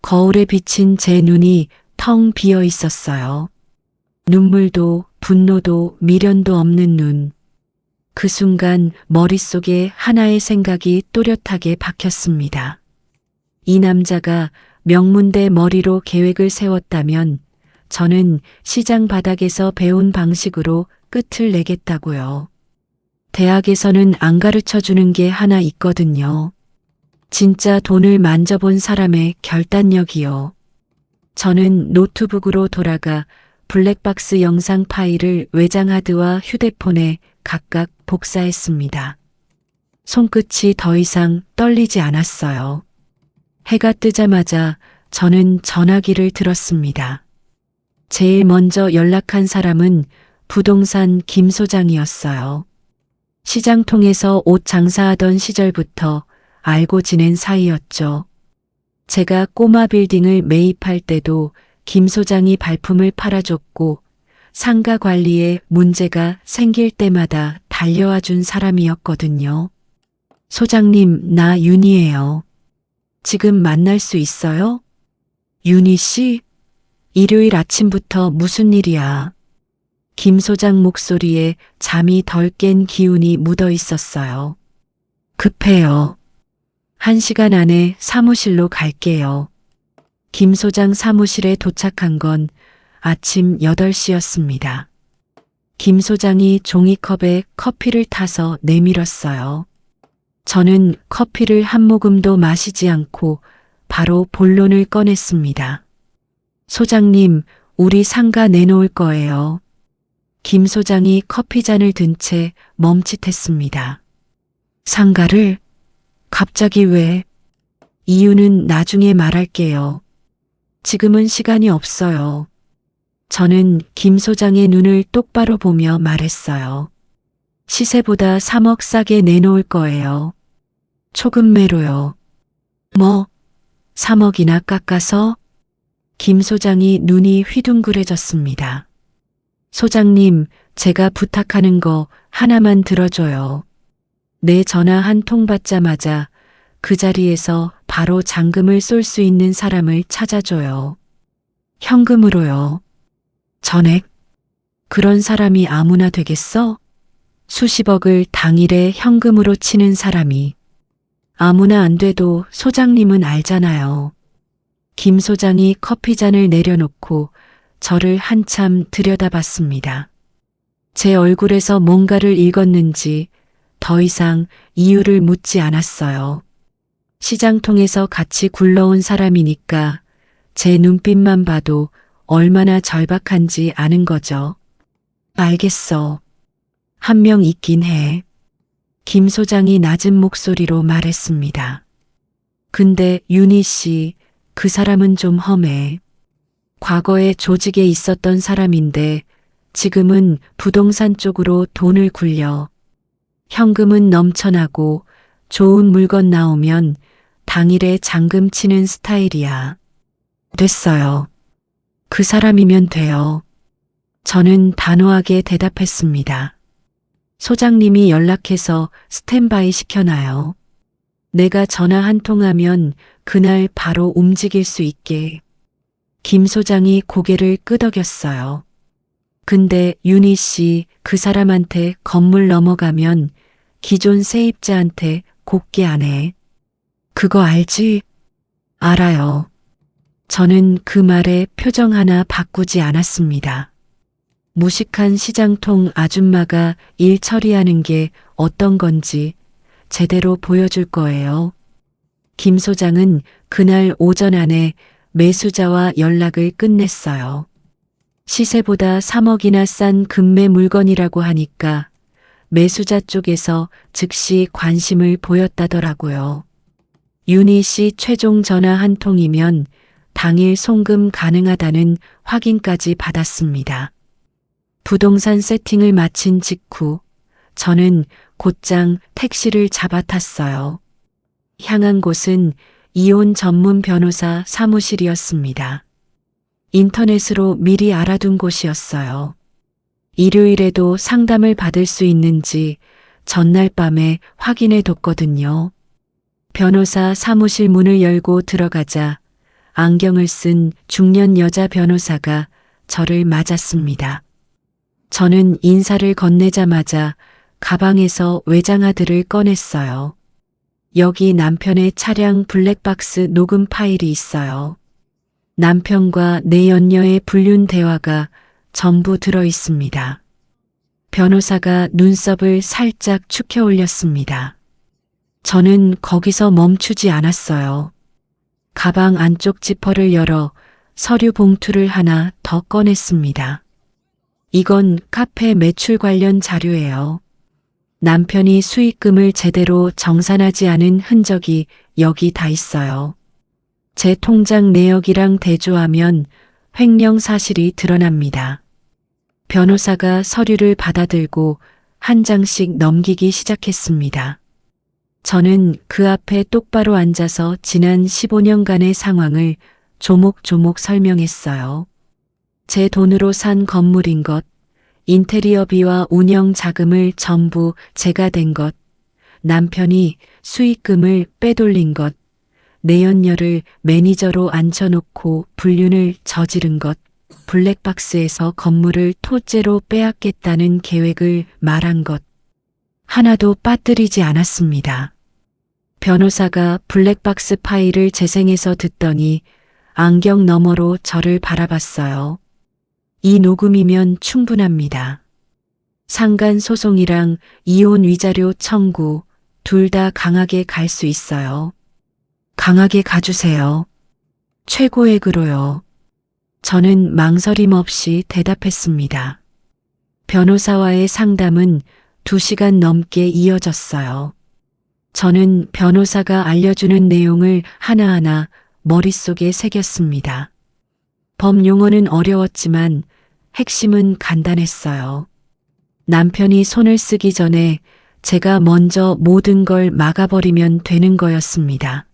거울에 비친 제 눈이 텅 비어 있었어요. 눈물도 분노도 미련도 없는 눈. 그 순간 머릿속에 하나의 생각이 또렷하게 박혔습니다. 이 남자가 명문대 머리로 계획을 세웠다면 저는 시장 바닥에서 배운 방식으로 끝을 내겠다고요. 대학에서는 안 가르쳐 주는 게 하나 있거든요. 진짜 돈을 만져본 사람의 결단력이요. 저는 노트북으로 돌아가 블랙박스 영상 파일을 외장하드와 휴대폰에 각각 복사했습니다. 손끝이 더 이상 떨리지 않았어요. 해가 뜨자마자 저는 전화기를 들었습니다. 제일 먼저 연락한 사람은 부동산 김 소장이었어요. 시장통에서 옷 장사하던 시절부터 알고 지낸 사이였죠. 제가 꼬마 빌딩을 매입할 때도 김 소장이 발품을 팔아줬고 상가 관리에 문제가 생길 때마다 달려와 준 사람이었거든요. 소장님, 나 윤희예요. 지금 만날 수 있어요? 윤희 씨? 일요일 아침부터 무슨 일이야? 김 소장 목소리에 잠이 덜 깬 기운이 묻어 있었어요. 급해요. 1시간 안에 사무실로 갈게요. 김 소장 사무실에 도착한 건 아침 8시였습니다. 김 소장이 종이컵에 커피를 타서 내밀었어요. 저는 커피를 한 모금도 마시지 않고 바로 본론을 꺼냈습니다. 소장님, 우리 상가 내놓을 거예요. 김 소장이 커피잔을 든 채 멈칫했습니다. 상가를? 갑자기 왜? 이유는 나중에 말할게요. 지금은 시간이 없어요. 저는 김 소장의 눈을 똑바로 보며 말했어요. 시세보다 3억 싸게 내놓을 거예요. 초급매로요. 뭐? 3억이나 깎아서? 김 소장이 눈이 휘둥그레졌습니다. 소장님, 제가 부탁하는 거 하나만 들어줘요. 내 전화 한 통 받자마자 그 자리에서 바로 잔금을 쏠 수 있는 사람을 찾아줘요. 현금으로요. 전액? 그런 사람이 아무나 되겠어? 수십억을 당일에 현금으로 치는 사람이. 아무나 안 돼도 소장님은 알잖아요. 김 소장이 커피잔을 내려놓고 저를 한참 들여다봤습니다. 제 얼굴에서 뭔가를 읽었는지 더 이상 이유를 묻지 않았어요. 시장통에서 같이 굴러온 사람이니까 제 눈빛만 봐도 얼마나 절박한지 아는 거죠. 알겠어. 한 명 있긴 해. 김 소장이 낮은 목소리로 말했습니다. 근데 윤희 씨, 그 사람은 좀 험해. 과거에 조직에 있었던 사람인데 지금은 부동산 쪽으로 돈을 굴려. 현금은 넘쳐나고 좋은 물건 나오면 당일에 잔금 치는 스타일이야. 됐어요. 그 사람이면 돼요. 저는 단호하게 대답했습니다. 소장님이 연락해서 스탠바이 시켜놔요. 내가 전화 한 통하면 그날 바로 움직일 수 있게. 김 소장이 고개를 끄덕였어요. 근데 윤희 씨, 그 사람한테 건물 넘어가면 기존 세입자한테 곱게 안 해. 그거 알지? 알아요. 저는 그 말에 표정 하나 바꾸지 않았습니다. 무식한 시장통 아줌마가 일 처리하는 게 어떤 건지 제대로 보여줄 거예요. 김 소장은 그날 오전 안에 매수자와 연락을 끝냈어요. 시세보다 3억이나 싼 금매 물건이라고 하니까 매수자 쪽에서 즉시 관심을 보였다더라고요. 윤희 씨 최종 전화 한 통이면 당일 송금 가능하다는 확인까지 받았습니다. 부동산 세팅을 마친 직후 저는 곧장 택시를 잡아 탔어요. 향한 곳은 이혼 전문 변호사 사무실이었습니다. 인터넷으로 미리 알아둔 곳이었어요. 일요일에도 상담을 받을 수 있는지 전날 밤에 확인해 뒀거든요. 변호사 사무실 문을 열고 들어가자 안경을 쓴 중년 여자 변호사가 저를 맞았습니다. 저는 인사를 건네자마자 가방에서 외장하드를 꺼냈어요. 여기 남편의 차량 블랙박스 녹음 파일이 있어요. 남편과 내 연녀의 불륜 대화가 전부 들어 있습니다. 변호사가 눈썹을 살짝 축혀 올렸습니다. 저는 거기서 멈추지 않았어요. 가방 안쪽 지퍼를 열어 서류 봉투를 하나 더 꺼냈습니다. 이건 카페 매출 관련 자료예요. 남편이 수익금을 제대로 정산하지 않은 흔적이 여기 다 있어요. 제 통장 내역이랑 대조하면 횡령 사실이 드러납니다. 변호사가 서류를 받아들고 한 장씩 넘기기 시작했습니다. 저는 그 앞에 똑바로 앉아서 지난 15년간의 상황을 조목조목 설명했어요. 제 돈으로 산 건물인 것, 인테리어비와 운영 자금을 전부 제가 댄 것, 남편이 수익금을 빼돌린 것, 내연녀를 매니저로 앉혀놓고 불륜을 저지른 것, 블랙박스에서 건물을 토째로 빼앗겠다는 계획을 말한 것, 하나도 빠뜨리지 않았습니다. 변호사가 블랙박스 파일을 재생해서 듣더니 안경 너머로 저를 바라봤어요. 이 녹음이면 충분합니다. 상간 소송이랑 이혼 위자료 청구 둘 다 강하게 갈 수 있어요. 강하게 가주세요. 최고액으로요. 저는 망설임 없이 대답했습니다. 변호사와의 상담은 2시간 넘게 이어졌어요. 저는 변호사가 알려주는 내용을 하나하나 머릿속에 새겼습니다. 법 용어는 어려웠지만 핵심은 간단했어요. 남편이 손을 쓰기 전에 제가 먼저 모든 걸 막아버리면 되는 거였습니다.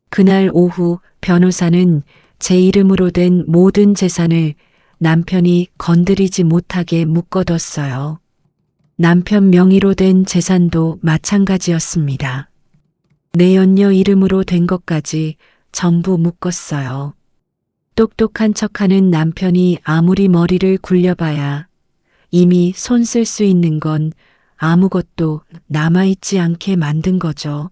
그날 오후 변호사는 제 이름으로 된 모든 재산을 남편이 건드리지 못하게 묶어뒀어요. 남편 명의로 된 재산도 마찬가지였습니다. 내연녀 이름으로 된 것까지 전부 묶었어요. 똑똑한 척하는 남편이 아무리 머리를 굴려봐야 이미 손 쓸 수 있는 건 아무것도 남아있지 않게 만든 거죠.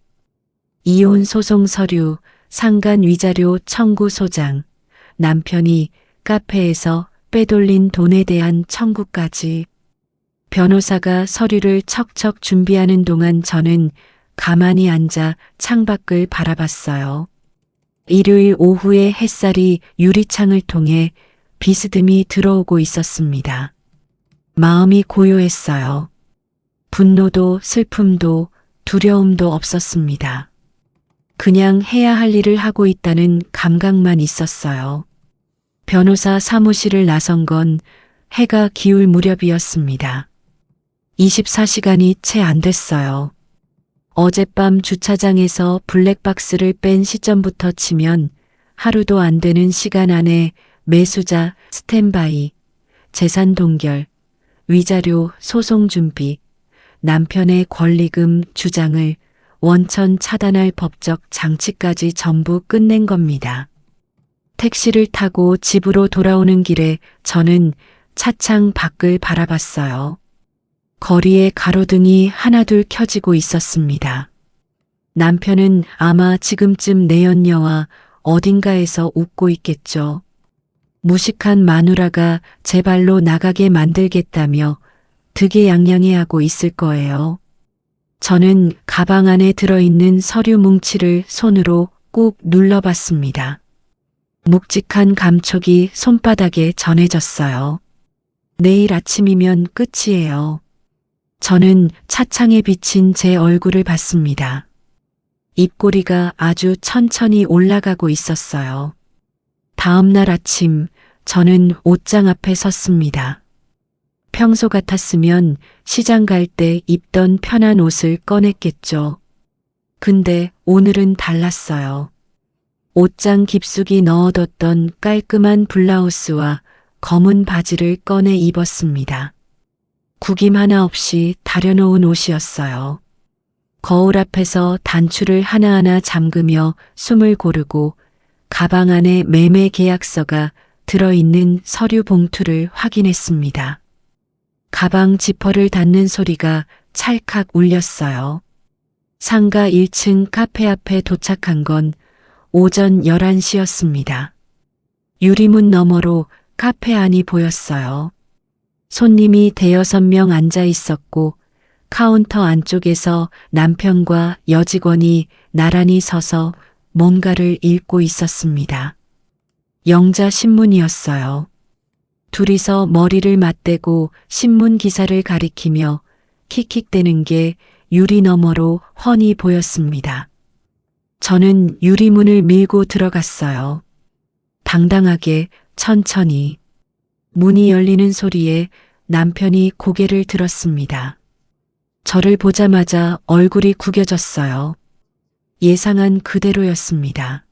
이혼 소송 서류, 상간 위자료 청구 소장, 남편이 카페에서 빼돌린 돈에 대한 청구까지. 변호사가 서류를 척척 준비하는 동안 저는 가만히 앉아 창밖을 바라봤어요. 일요일 오후에 햇살이 유리창을 통해 비스듬히 들어오고 있었습니다. 마음이 고요했어요. 분노도 슬픔도 두려움도 없었습니다. 그냥 해야 할 일을 하고 있다는 감각만 있었어요. 변호사 사무실을 나선 건 해가 기울 무렵이었습니다. 24시간이 채 안 됐어요. 어젯밤 주차장에서 블랙박스를 뺀 시점부터 치면 하루도 안 되는 시간 안에 매수자 스탠바이, 재산 동결, 위자료 소송 준비, 남편의 권리금 주장을 원천 차단할 법적 장치까지 전부 끝낸 겁니다. 택시를 타고 집으로 돌아오는 길에 저는 차창 밖을 바라봤어요. 거리에 가로등이 하나둘 켜지고 있었습니다. 남편은 아마 지금쯤 내연녀와 어딘가에서 웃고 있겠죠. 무식한 마누라가 제 발로 나가게 만들겠다며 득이양양해하고 있을 거예요. 저는 가방 안에 들어있는 서류 뭉치를 손으로 꾹 눌러봤습니다. 묵직한 감촉이 손바닥에 전해졌어요. 내일 아침이면 끝이에요. 저는 차창에 비친 제 얼굴을 봤습니다. 입꼬리가 아주 천천히 올라가고 있었어요. 다음 날 아침 저는 옷장 앞에 섰습니다. 평소 같았으면 시장 갈 때 입던 편한 옷을 꺼냈겠죠. 근데 오늘은 달랐어요. 옷장 깊숙이 넣어뒀던 깔끔한 블라우스와 검은 바지를 꺼내 입었습니다. 구김 하나 없이 다려놓은 옷이었어요. 거울 앞에서 단추를 하나하나 잠그며 숨을 고르고 가방 안에 매매 계약서가 들어있는 서류 봉투를 확인했습니다. 가방 지퍼를 닫는 소리가 찰칵 울렸어요. 상가 1층 카페 앞에 도착한 건 오전 11시였습니다. 유리문 너머로 카페 안이 보였어요. 손님이 대여섯 명 앉아 있었고 카운터 안쪽에서 남편과 여직원이 나란히 서서 뭔가를 읽고 있었습니다. 영자 신문이었어요. 둘이서 머리를 맞대고 신문 기사를 가리키며 킥킥대는 게 유리 너머로 훤히 보였습니다. 저는 유리문을 밀고 들어갔어요. 당당하게 천천히. 문이 열리는 소리에 남편이 고개를 들었습니다. 저를 보자마자 얼굴이 구겨졌어요. 예상한 그대로였습니다.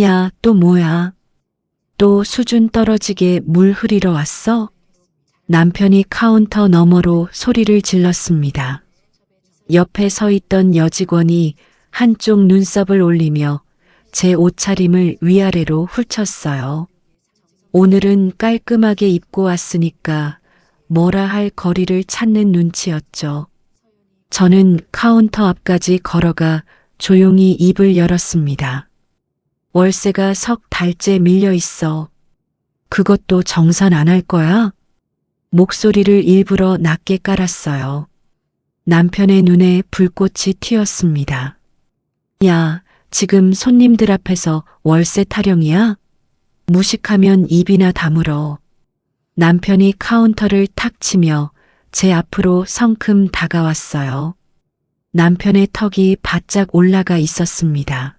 야, 또 뭐야? 또 수준 떨어지게 물 흐리러 왔어? 남편이 카운터 너머로 소리를 질렀습니다. 옆에 서 있던 여직원이 한쪽 눈썹을 올리며 제 옷차림을 위아래로 훑쳤어요. 오늘은 깔끔하게 입고 왔으니까 뭐라 할 거리를 찾는 눈치였죠. 저는 카운터 앞까지 걸어가 조용히 입을 열었습니다. 월세가 석 달째 밀려 있어. 그것도 정산 안 할 거야? 목소리를 일부러 낮게 깔았어요. 남편의 눈에 불꽃이 튀었습니다. 야, 지금 손님들 앞에서 월세 타령이야? 무식하면 입이나 다물어. 남편이 카운터를 탁 치며 제 앞으로 성큼 다가왔어요. 남편의 턱이 바짝 올라가 있었습니다.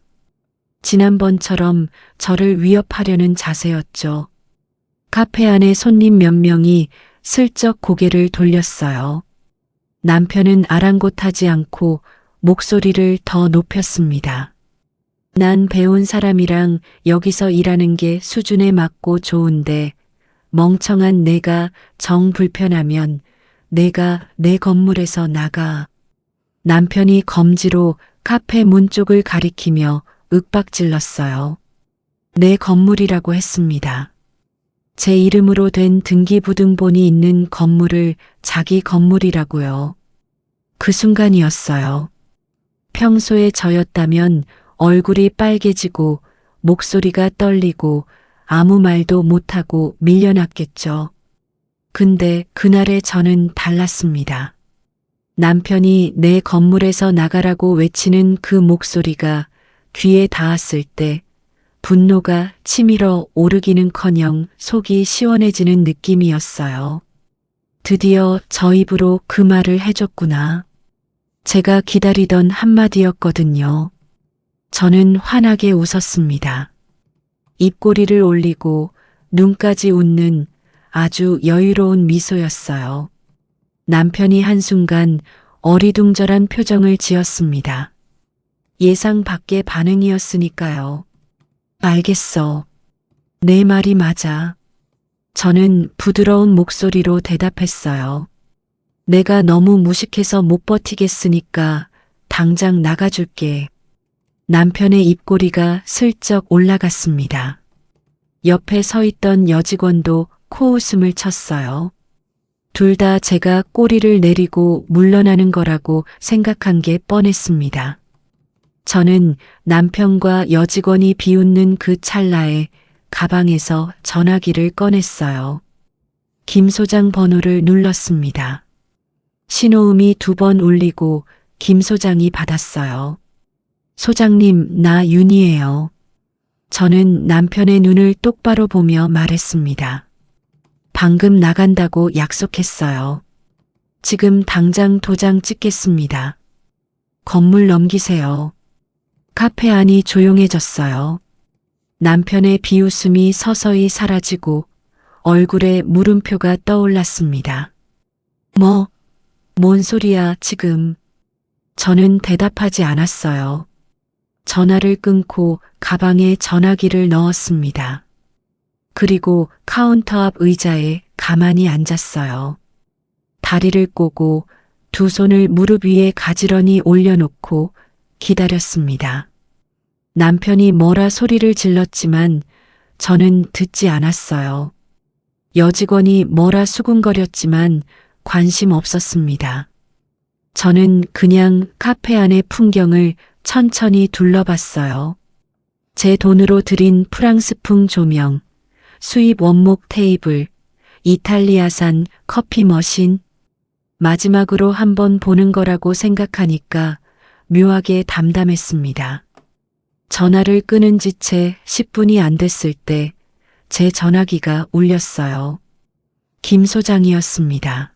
지난번처럼 저를 위협하려는 자세였죠. 카페 안에 손님 몇 명이 슬쩍 고개를 돌렸어요. 남편은 아랑곳하지 않고 목소리를 더 높였습니다. 난 배운 사람이랑 여기서 일하는 게 수준에 맞고 좋은데 멍청한 내가 정 불편하면 내가 내 건물에서 나가. 남편이 검지로 카페 문 쪽을 가리키며 윽박질렀어요. 내 건물이라고 했습니다. 제 이름으로 된 등기부등본이 있는 건물을 자기 건물이라고요. 그 순간이었어요. 평소에 저였다면 얼굴이 빨개지고 목소리가 떨리고 아무 말도 못하고 밀려났겠죠. 근데 그날의 저는 달랐습니다. 남편이 내 건물에서 나가라고 외치는 그 목소리가 귀에 닿았을 때 분노가 치밀어 오르기는커녕 속이 시원해지는 느낌이었어요. 드디어 저 입으로 그 말을 해줬구나. 제가 기다리던 한마디였거든요. 저는 환하게 웃었습니다. 입꼬리를 올리고 눈까지 웃는 아주 여유로운 미소였어요. 남편이 한순간 어리둥절한 표정을 지었습니다. 예상 밖의 반응이었으니까요. 알겠어. 내 말이 맞아. 저는 부드러운 목소리로 대답했어요. 내가 너무 무식해서 못 버티겠으니까 당장 나가줄게. 남편의 입꼬리가 슬쩍 올라갔습니다. 옆에 서 있던 여직원도 코웃음을 쳤어요. 둘 다 제가 꼬리를 내리고 물러나는 거라고 생각한 게 뻔했습니다. 저는 남편과 여직원이 비웃는 그 찰나에 가방에서 전화기를 꺼냈어요. 김 소장 번호를 눌렀습니다. 신호음이 2번 울리고 김 소장이 받았어요. 소장님, 나 윤이에요. 저는 남편의 눈을 똑바로 보며 말했습니다. 방금 나간다고 약속했어요. 지금 당장 도장 찍겠습니다. 건물 넘기세요. 카페 안이 조용해졌어요. 남편의 비웃음이 서서히 사라지고 얼굴에 물음표가 떠올랐습니다. 뭔 소리야 지금. 저는 대답하지 않았어요. 전화를 끊고 가방에 전화기를 넣었습니다. 그리고 카운터 앞 의자에 가만히 앉았어요. 다리를 꼬고 두 손을 무릎 위에 가지런히 올려놓고 기다렸습니다. 남편이 뭐라 소리를 질렀지만 저는 듣지 않았어요. 여직원이 뭐라 수군거렸지만 관심 없었습니다. 저는 그냥 카페 안의 풍경을 천천히 둘러봤어요. 제 돈으로 들인 프랑스풍 조명, 수입 원목 테이블, 이탈리아산 커피 머신. 마지막으로 한번 보는 거라고 생각하니까 묘하게 담담했습니다. 전화를 끊은 지 채 10분이 안 됐을 때 제 전화기가 울렸어요. 김 소장이었습니다.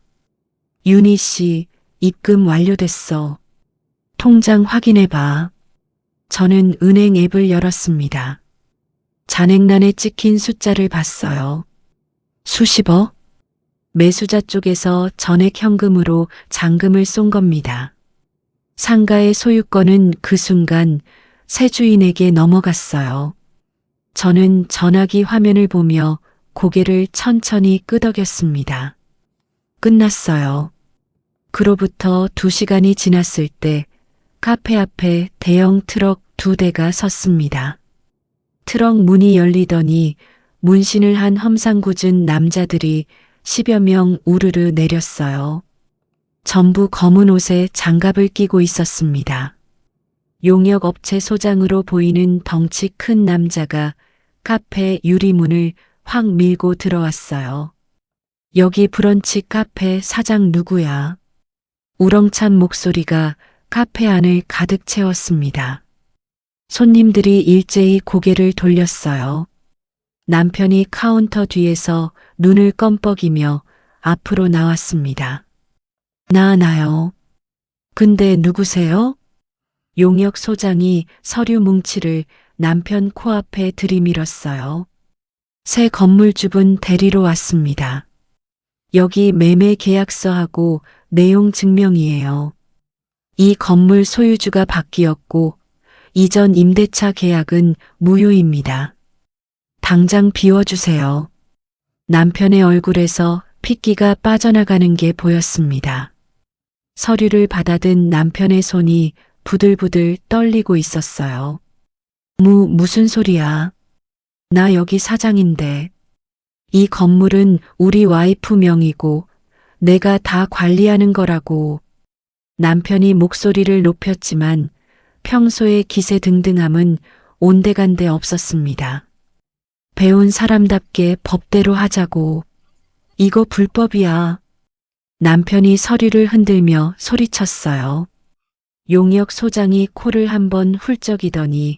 윤희 씨, 입금 완료됐어. 통장 확인해봐. 저는 은행 앱을 열었습니다. 잔액란에 찍힌 숫자를 봤어요. 수십억? 매수자 쪽에서 전액 현금으로 잔금을 쏜 겁니다. 상가의 소유권은 그 순간 새 주인에게 넘어갔어요. 저는 전화기 화면을 보며 고개를 천천히 끄덕였습니다. 끝났어요. 그로부터 2시간이 지났을 때 카페 앞에 대형 트럭 2대가 섰습니다. 트럭 문이 열리더니 문신을 한 험상궂은 남자들이 10여 명 우르르 내렸어요. 전부 검은 옷에 장갑을 끼고 있었습니다. 용역업체 소장으로 보이는 덩치 큰 남자가 카페 유리문을 확 밀고 들어왔어요. 여기 브런치 카페 사장 누구야? 우렁찬 목소리가 카페 안을 가득 채웠습니다. 손님들이 일제히 고개를 돌렸어요. 남편이 카운터 뒤에서 눈을 껌뻑이며 앞으로 나왔습니다. 나요. 근데 누구세요? 용역 소장이 서류 뭉치를 남편 코앞에 들이밀었어요. 새 건물주분 데리러 왔습니다. 여기 매매 계약서하고 내용 증명이에요. 이 건물 소유주가 바뀌었고 이전 임대차 계약은 무효입니다. 당장 비워주세요. 남편의 얼굴에서 핏기가 빠져나가는 게 보였습니다. 서류를 받아든 남편의 손이 부들부들 떨리고 있었어요. 무슨 소리야? 나 여기 사장인데. 이 건물은 우리 와이프 명의고 내가 다 관리하는 거라고. 남편이 목소리를 높였지만 평소의 기세등등함은 온데간데 없었습니다. 배운 사람답게 법대로 하자고. 이거 불법이야. 남편이 서류를 흔들며 소리쳤어요. 용역 소장이 코를 한번 훌쩍이더니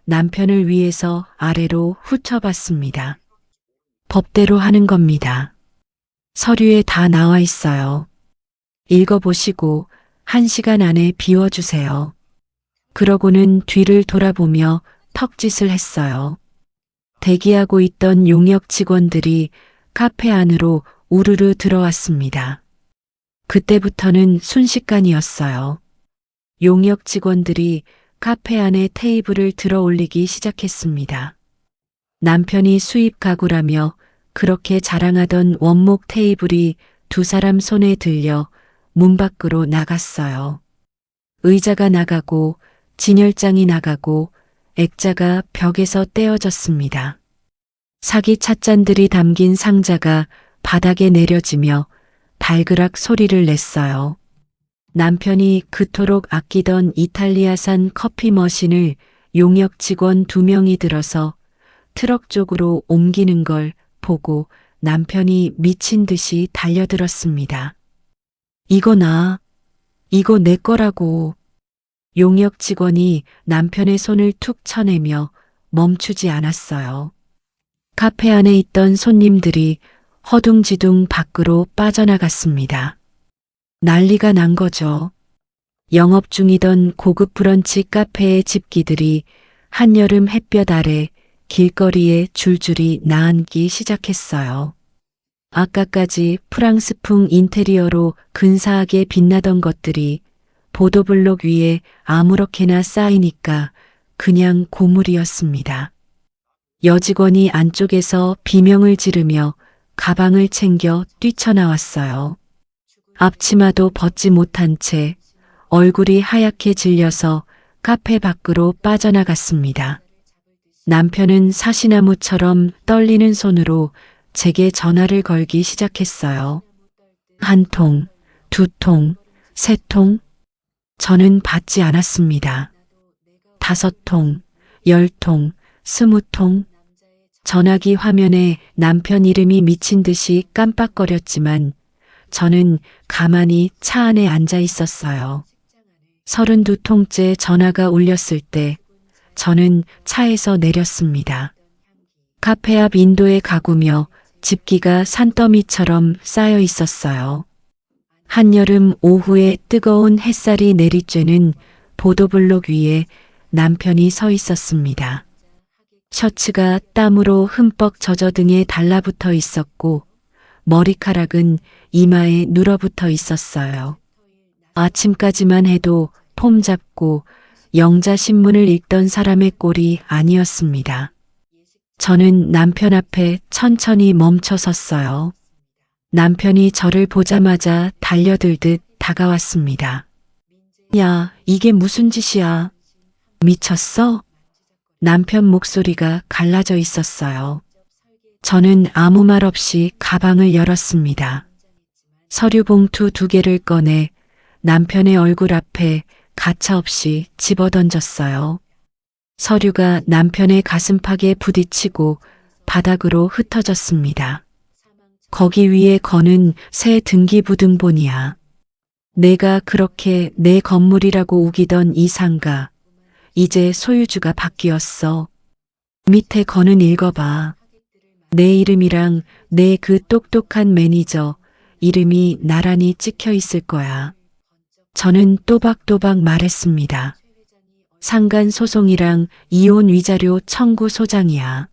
남편을 위에서 아래로 훑어봤습니다. 법대로 하는 겁니다. 서류에 다 나와 있어요. 읽어보시고 1시간 안에 비워주세요. 그러고는 뒤를 돌아보며 턱짓을 했어요. 대기하고 있던 용역 직원들이 카페 안으로 우르르 들어왔습니다. 그때부터는 순식간이었어요. 용역 직원들이 카페 안에 테이블을 들어 올리기 시작했습니다. 남편이 수입 가구라며 그렇게 자랑하던 원목 테이블이 두 사람 손에 들려 문 밖으로 나갔어요. 의자가 나가고 진열장이 나가고 액자가 벽에서 떼어졌습니다. 사기 찻잔들이 담긴 상자가 바닥에 내려지며 발그락 소리를 냈어요. 남편이 그토록 아끼던 이탈리아산 커피 머신을 용역 직원 2명이 들어서 트럭 쪽으로 옮기는 걸 보고 남편이 미친 듯이 달려들었습니다. 이거 내 거라고. 용역 직원이 남편의 손을 툭 쳐내며 멈추지 않았어요. 카페 안에 있던 손님들이 허둥지둥 밖으로 빠져나갔습니다. 난리가 난 거죠. 영업 중이던 고급 브런치 카페의 집기들이 한여름 햇볕 아래 길거리에 줄줄이 나앉기 시작했어요. 아까까지 프랑스풍 인테리어로 근사하게 빛나던 것들이 보도블록 위에 아무렇게나 쌓이니까 그냥 고물이었습니다. 여직원이 안쪽에서 비명을 지르며 가방을 챙겨 뛰쳐나왔어요. 앞치마도 벗지 못한 채 얼굴이 하얗게 질려서 카페 밖으로 빠져나갔습니다. 남편은 사시나무처럼 떨리는 손으로 제게 전화를 걸기 시작했어요. 1통, 2통, 3통. 저는 받지 않았습니다. 5통, 10통, 20통. 전화기 화면에 남편 이름이 미친 듯이 깜빡거렸지만 저는 가만히 차 안에 앉아 있었어요. 32통째 전화가 울렸을 때 저는 차에서 내렸습니다. 카페 앞 인도에 가구며 집기가 산더미처럼 쌓여 있었어요. 한여름 오후에 뜨거운 햇살이 내리쬐는 보도블록 위에 남편이 서 있었습니다. 셔츠가 땀으로 흠뻑 젖어 등에 달라붙어 있었고 머리카락은 이마에 눌어붙어 있었어요. 아침까지만 해도 폼 잡고 영자신문을 읽던 사람의 꼴이 아니었습니다. 저는 남편 앞에 천천히 멈춰 섰어요. 남편이 저를 보자마자 달려들듯 다가왔습니다. 야, 이게 무슨 짓이야? 미쳤어? 남편 목소리가 갈라져 있었어요. 저는 아무 말 없이 가방을 열었습니다. 서류 봉투 2개를 꺼내 남편의 얼굴 앞에 가차없이 집어던졌어요. 서류가 남편의 가슴팍에 부딪히고 바닥으로 흩어졌습니다. 거기 위에 거는 새 등기부등본이야. 내가 그렇게 내 건물이라고 우기던 이 상가, 이제 소유주가 바뀌었어. 밑에 거는 읽어봐. 내 이름이랑 내 그 똑똑한 매니저 이름이 나란히 찍혀 있을 거야. 저는 또박또박 말했습니다. 상간 소송이랑 이혼 위자료 청구 소장이야.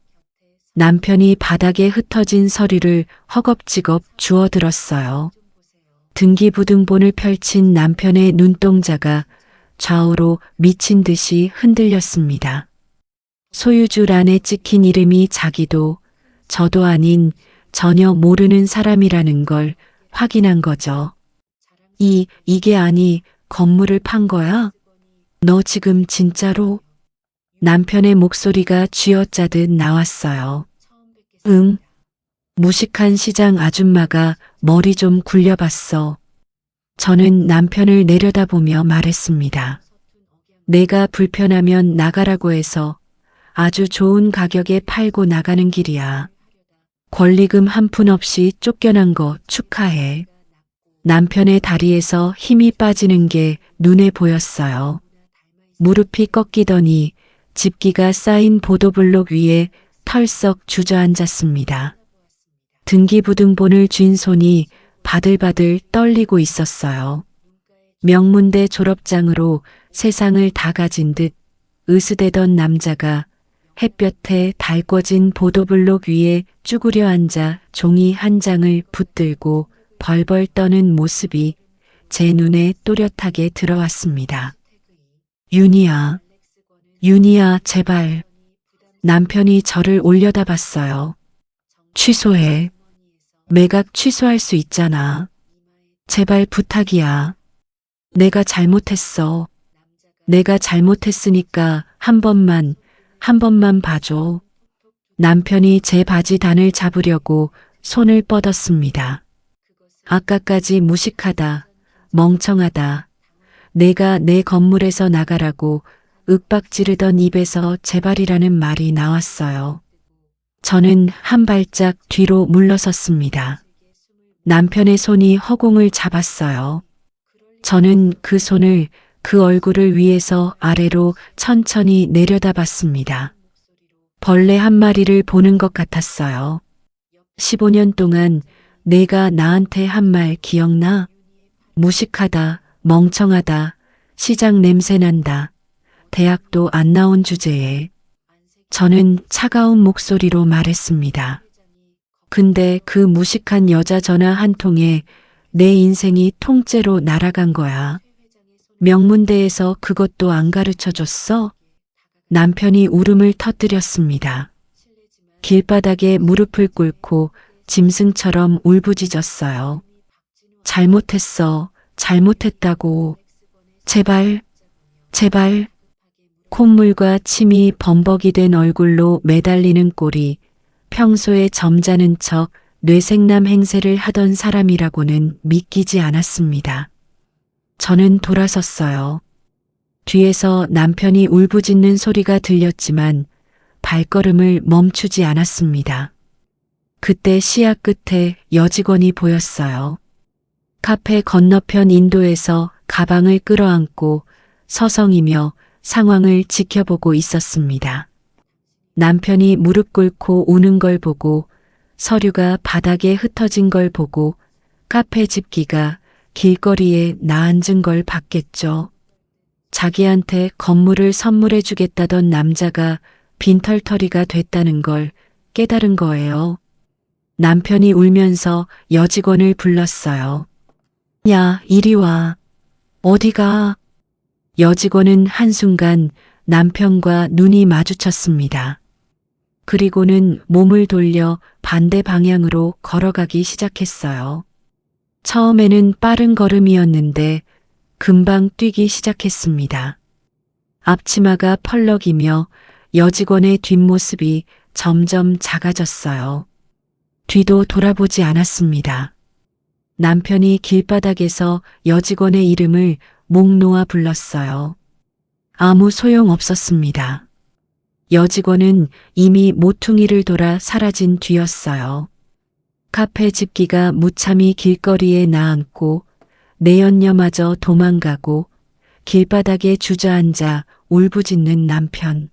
남편이 바닥에 흩어진 서류를 허겁지겁 주워들었어요. 등기부등본을 펼친 남편의 눈동자가 좌우로 미친 듯이 흔들렸습니다. 소유주란에 찍힌 이름이 자기도 저도 아닌 전혀 모르는 사람이라는 걸 확인한 거죠. 이게 아니 건물을 판 거야? 너 지금 진짜로? 남편의 목소리가 쥐어짜듯 나왔어요. 응. 무식한 시장 아줌마가 머리 좀 굴려봤어. 저는 남편을 내려다보며 말했습니다. 내가 불편하면 나가라고 해서 아주 좋은 가격에 팔고 나가는 길이야. 권리금 한 푼 없이 쫓겨난 거 축하해. 남편의 다리에서 힘이 빠지는 게 눈에 보였어요. 무릎이 꺾이더니 집기가 쌓인 보도블록 위에 털썩 주저앉았습니다. 등기부등본을 쥔 손이 바들바들 떨리고 있었어요. 명문대 졸업장으로 세상을 다 가진 듯 으스대던 남자가 햇볕에 달궈진 보도블록 위에 쭈그려 앉아 종이 한 장을 붙들고 벌벌 떠는 모습이 제 눈에 또렷하게 들어왔습니다. 윤희야, 윤희야, 제발. 남편이 저를 올려다봤어요. 취소해. 매각 취소할 수 있잖아. 제발 부탁이야. 내가 잘못했어. 내가 잘못했으니까 한 번만 봐줘. 남편이 제 바지 단을 잡으려고 손을 뻗었습니다. 아까까지 무식하다, 멍청하다. 내가 내 건물에서 나가라고 윽박지르던 입에서 제발이라는 말이 나왔어요. 저는 한 발짝 뒤로 물러섰습니다. 남편의 손이 허공을 잡았어요. 저는 그 손을 그 얼굴을 위에서 아래로 천천히 내려다봤습니다. 벌레 한 마리를 보는 것 같았어요. 15년 동안 내가 나한테 한 말 기억나? 무식하다, 멍청하다, 시장 냄새 난다, 대학도 안 나온 주제에. 저는 차가운 목소리로 말했습니다. 근데 그 무식한 여자 전화 한 통에 내 인생이 통째로 날아간 거야. 명문대에서 그것도 안 가르쳐줬어? 남편이 울음을 터뜨렸습니다. 길바닥에 무릎을 꿇고 짐승처럼 울부짖었어요. 잘못했어. 잘못했다고. 제발, 제발. 콧물과 침이 범벅이 된 얼굴로 매달리는 꼴이 평소에 점잖은 척 뇌생남 행세를 하던 사람이라고는 믿기지 않았습니다. 저는 돌아섰어요. 뒤에서 남편이 울부짖는 소리가 들렸지만 발걸음을 멈추지 않았습니다. 그때 시야 끝에 여직원이 보였어요. 카페 건너편 인도에서 가방을 끌어안고 서성이며 상황을 지켜보고 있었습니다. 남편이 무릎 꿇고 우는 걸 보고 서류가 바닥에 흩어진 걸 보고 카페 집기가 길거리에 나앉은 걸 봤겠죠. 자기한테 건물을 선물해 주겠다던 남자가 빈털터리가 됐다는 걸 깨달은 거예요. 남편이 울면서 여직원을 불렀어요. 야, 이리 와. 어디가? 여직원은 한순간 남편과 눈이 마주쳤습니다. 그리고는 몸을 돌려 반대 방향으로 걸어가기 시작했어요. 처음에는 빠른 걸음이었는데 금방 뛰기 시작했습니다. 앞치마가 펄럭이며 여직원의 뒷모습이 점점 작아졌어요. 뒤도 돌아보지 않았습니다. 남편이 길바닥에서 여직원의 이름을 목 놓아 불렀어요. 아무 소용 없었습니다. 여직원은 이미 모퉁이를 돌아 사라진 뒤였어요. 카페 집기가 무참히 길거리에 나앉고 내연녀마저 도망가고 길바닥에 주저앉아 울부짖는 남편.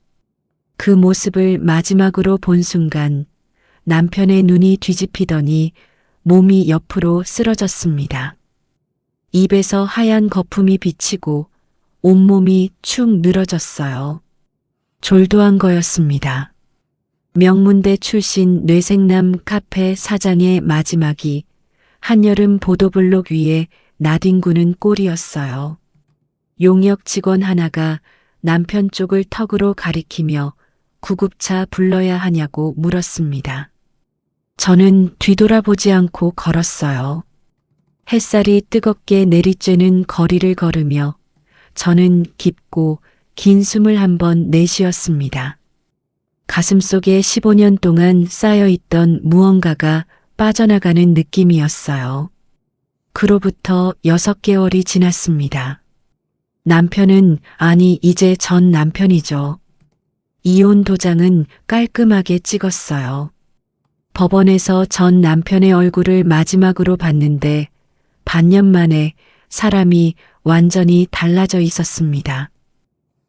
그 모습을 마지막으로 본 순간 남편의 눈이 뒤집히더니 몸이 옆으로 쓰러졌습니다. 입에서 하얀 거품이 비치고 온몸이 축 늘어졌어요. 졸도한 거였습니다. 명문대 출신 뇌생남 카페 사장의 마지막이 한여름 보도블록 위에 나뒹구는 꼴이었어요. 용역 직원 하나가 남편 쪽을 턱으로 가리키며 구급차 불러야 하냐고 물었습니다. 저는 뒤돌아보지 않고 걸었어요. 햇살이 뜨겁게 내리쬐는 거리를 걸으며 저는 깊고 긴 숨을 한번 내쉬었습니다. 가슴속에 15년 동안 쌓여있던 무언가가 빠져나가는 느낌이었어요. 그로부터 6개월이 지났습니다. 남편은, 아니 이제 전 남편이죠. 이혼 도장은 깔끔하게 찍었어요. 법원에서 전 남편의 얼굴을 마지막으로 봤는데 반년 만에 사람이 완전히 달라져 있었습니다.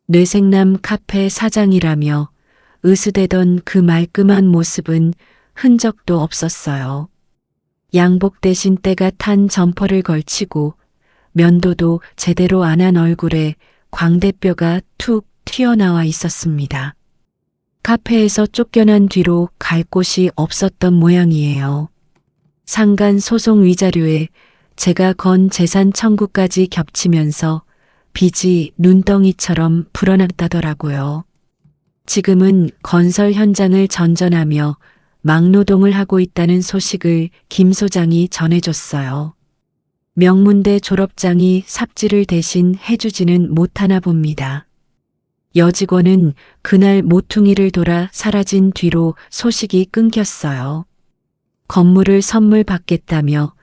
뇌생남 카페 사장이라며 으스대던 그 말끔한 모습은 흔적도 없었어요. 양복 대신 때가 탄 점퍼를 걸치고 면도도 제대로 안 한 얼굴에 광대뼈가 툭 튀어나와 있었습니다. 카페에서 쫓겨난 뒤로 갈 곳이 없었던 모양이에요. 상간 소송 위자료에 제가 건 재산 청구까지 겹치면서 빚이 눈덩이처럼 불어났다더라고요. 지금은 건설 현장을 전전하며 막노동을 하고 있다는 소식을 김 소장이 전해줬어요. 명문대 졸업장이 삽질을 대신 해주지는 못하나 봅니다. 여직원은 그날 모퉁이를 돌아 사라진 뒤로 소식이 끊겼어요. 건물을 선물 받겠다며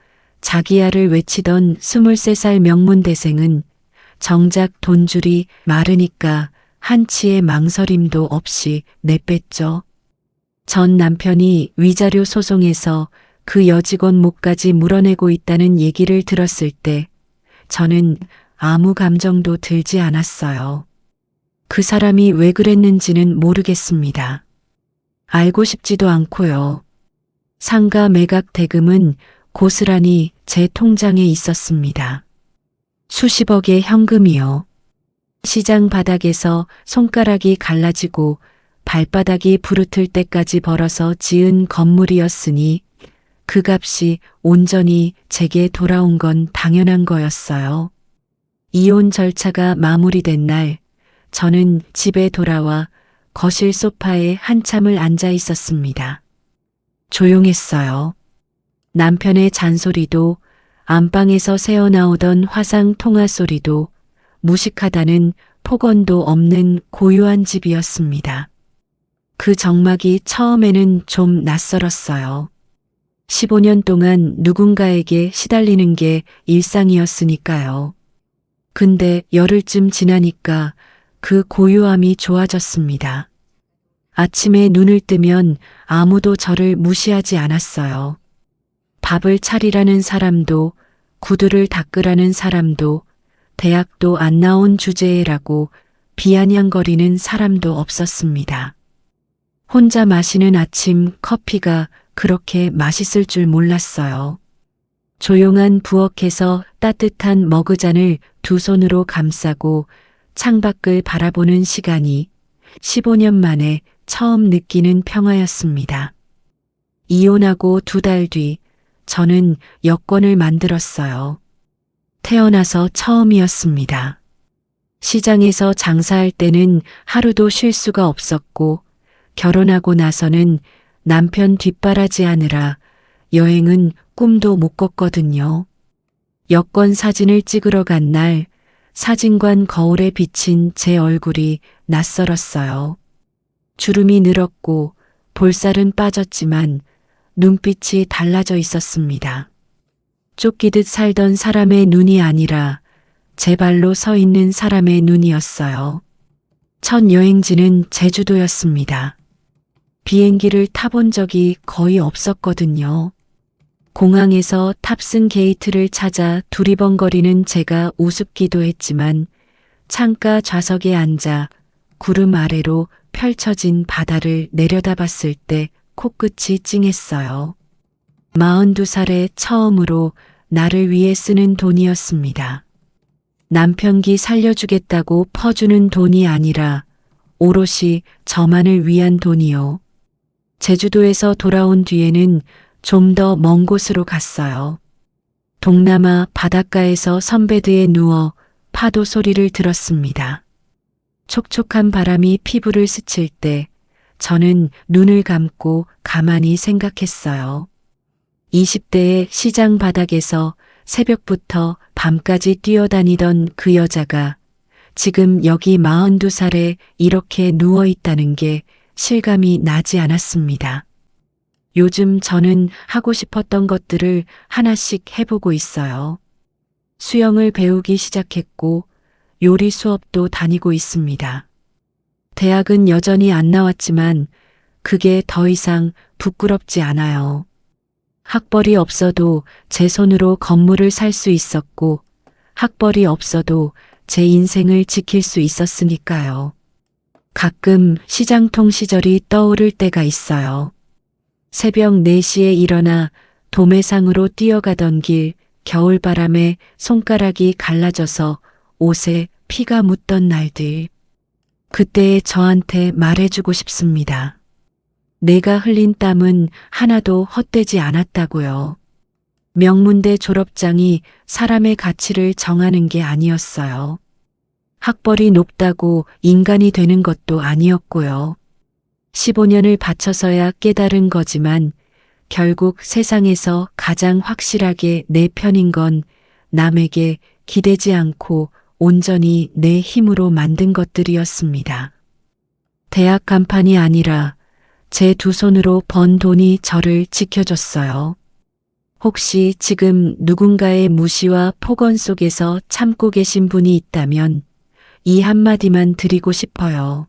자기야를 외치던 23살 명문대생은 정작 돈줄이 마르니까 한치의 망설임도 없이 내뺐죠. 전 남편이 위자료 소송에서 그 여직원 목까지 물어내고 있다는 얘기를 들었을 때 저는 아무 감정도 들지 않았어요. 그 사람이 왜 그랬는지는 모르겠습니다. 알고 싶지도 않고요. 상가 매각 대금은 고스란히 제 통장에 있었습니다. 수십억의 현금이요. 시장 바닥에서 손가락이 갈라지고 발바닥이 부르틀 때까지 벌어서 지은 건물이었으니 그 값이 온전히 제게 돌아온 건 당연한 거였어요. 이혼 절차가 마무리된 날 저는 집에 돌아와 거실 소파에 한참을 앉아 있었습니다. 조용했어요. 남편의 잔소리도 안방에서 새어나오던 화상 통화 소리도 무식하다는 폭언도 없는 고요한 집이었습니다. 그 정막이 처음에는 좀 낯설었어요. 15년 동안 누군가에게 시달리는 게 일상이었으니까요. 근데 열흘쯤 지나니까 그 고요함이 좋아졌습니다. 아침에 눈을 뜨면 아무도 저를 무시하지 않았어요. 밥을 차리라는 사람도, 구두를 닦으라는 사람도, 대학도 안 나온 주제라고 비아냥거리는 사람도 없었습니다. 혼자 마시는 아침 커피가 그렇게 맛있을 줄 몰랐어요. 조용한 부엌에서 따뜻한 머그잔을 두 손으로 감싸고 창밖을 바라보는 시간이 15년 만에 처음 느끼는 평화였습니다. 이혼하고 2달 뒤 저는 여권을 만들었어요. 태어나서 처음이었습니다. 시장에서 장사할 때는 하루도 쉴 수가 없었고 결혼하고 나서는 남편 뒷바라지 하느라 여행은 꿈도 못 꿨거든요. 여권 사진을 찍으러 간 날 사진관 거울에 비친 제 얼굴이 낯설었어요. 주름이 늘었고 볼살은 빠졌지만 눈빛이 달라져 있었습니다. 쫓기듯 살던 사람의 눈이 아니라 제 발로 서 있는 사람의 눈이었어요. 첫 여행지는 제주도였습니다. 비행기를 타본 적이 거의 없었거든요. 공항에서 탑승 게이트를 찾아 두리번거리는 제가 우습기도 했지만 창가 좌석에 앉아 구름 아래로 펼쳐진 바다를 내려다봤을 때 코끝이 찡했어요. 42살에 처음으로 나를 위해 쓰는 돈이었습니다. 남편기 살려주겠다고 퍼주는 돈이 아니라 오롯이 저만을 위한 돈이요. 제주도에서 돌아온 뒤에는 좀 더 먼 곳으로 갔어요. 동남아 바닷가에서 선베드에 누워 파도 소리를 들었습니다. 촉촉한 바람이 피부를 스칠 때 저는 눈을 감고 가만히 생각했어요. 20대의 시장 바닥에서 새벽부터 밤까지 뛰어다니던 그 여자가 지금 여기 42살에 이렇게 누워 있다는 게 실감이 나지 않았습니다. 요즘 저는 하고 싶었던 것들을 하나씩 해보고 있어요. 수영을 배우기 시작했고 요리 수업도 다니고 있습니다. 대학은 여전히 안 나왔지만 그게 더 이상 부끄럽지 않아요. 학벌이 없어도 제 손으로 건물을 살 수 있었고 학벌이 없어도 제 인생을 지킬 수 있었으니까요. 가끔 시장통 시절이 떠오를 때가 있어요. 새벽 4시에 일어나 도매상으로 뛰어가던 길, 겨울바람에 손가락이 갈라져서 옷에 피가 묻던 날들. 그때의 저한테 말해주고 싶습니다. 내가 흘린 땀은 하나도 헛되지 않았다고요. 명문대 졸업장이 사람의 가치를 정하는 게 아니었어요. 학벌이 높다고 인간이 되는 것도 아니었고요. 15년을 바쳐서야 깨달은 거지만 결국 세상에서 가장 확실하게 내 편인 건 남에게 기대지 않고 온전히 내 힘으로 만든 것들이었습니다. 대학 간판이 아니라 제 두 손으로 번 돈이 저를 지켜줬어요. 혹시 지금 누군가의 무시와 폭언 속에서 참고 계신 분이 있다면 이 한마디만 드리고 싶어요.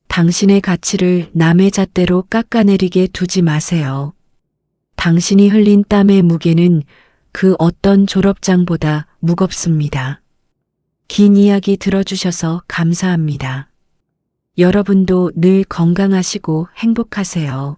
당신의 가치를 남의 잣대로 깎아내리게 두지 마세요. 당신이 흘린 땀의 무게는 그 어떤 졸업장보다 무겁습니다. 긴 이야기 들어주셔서 감사합니다. 여러분도 늘 건강하시고 행복하세요.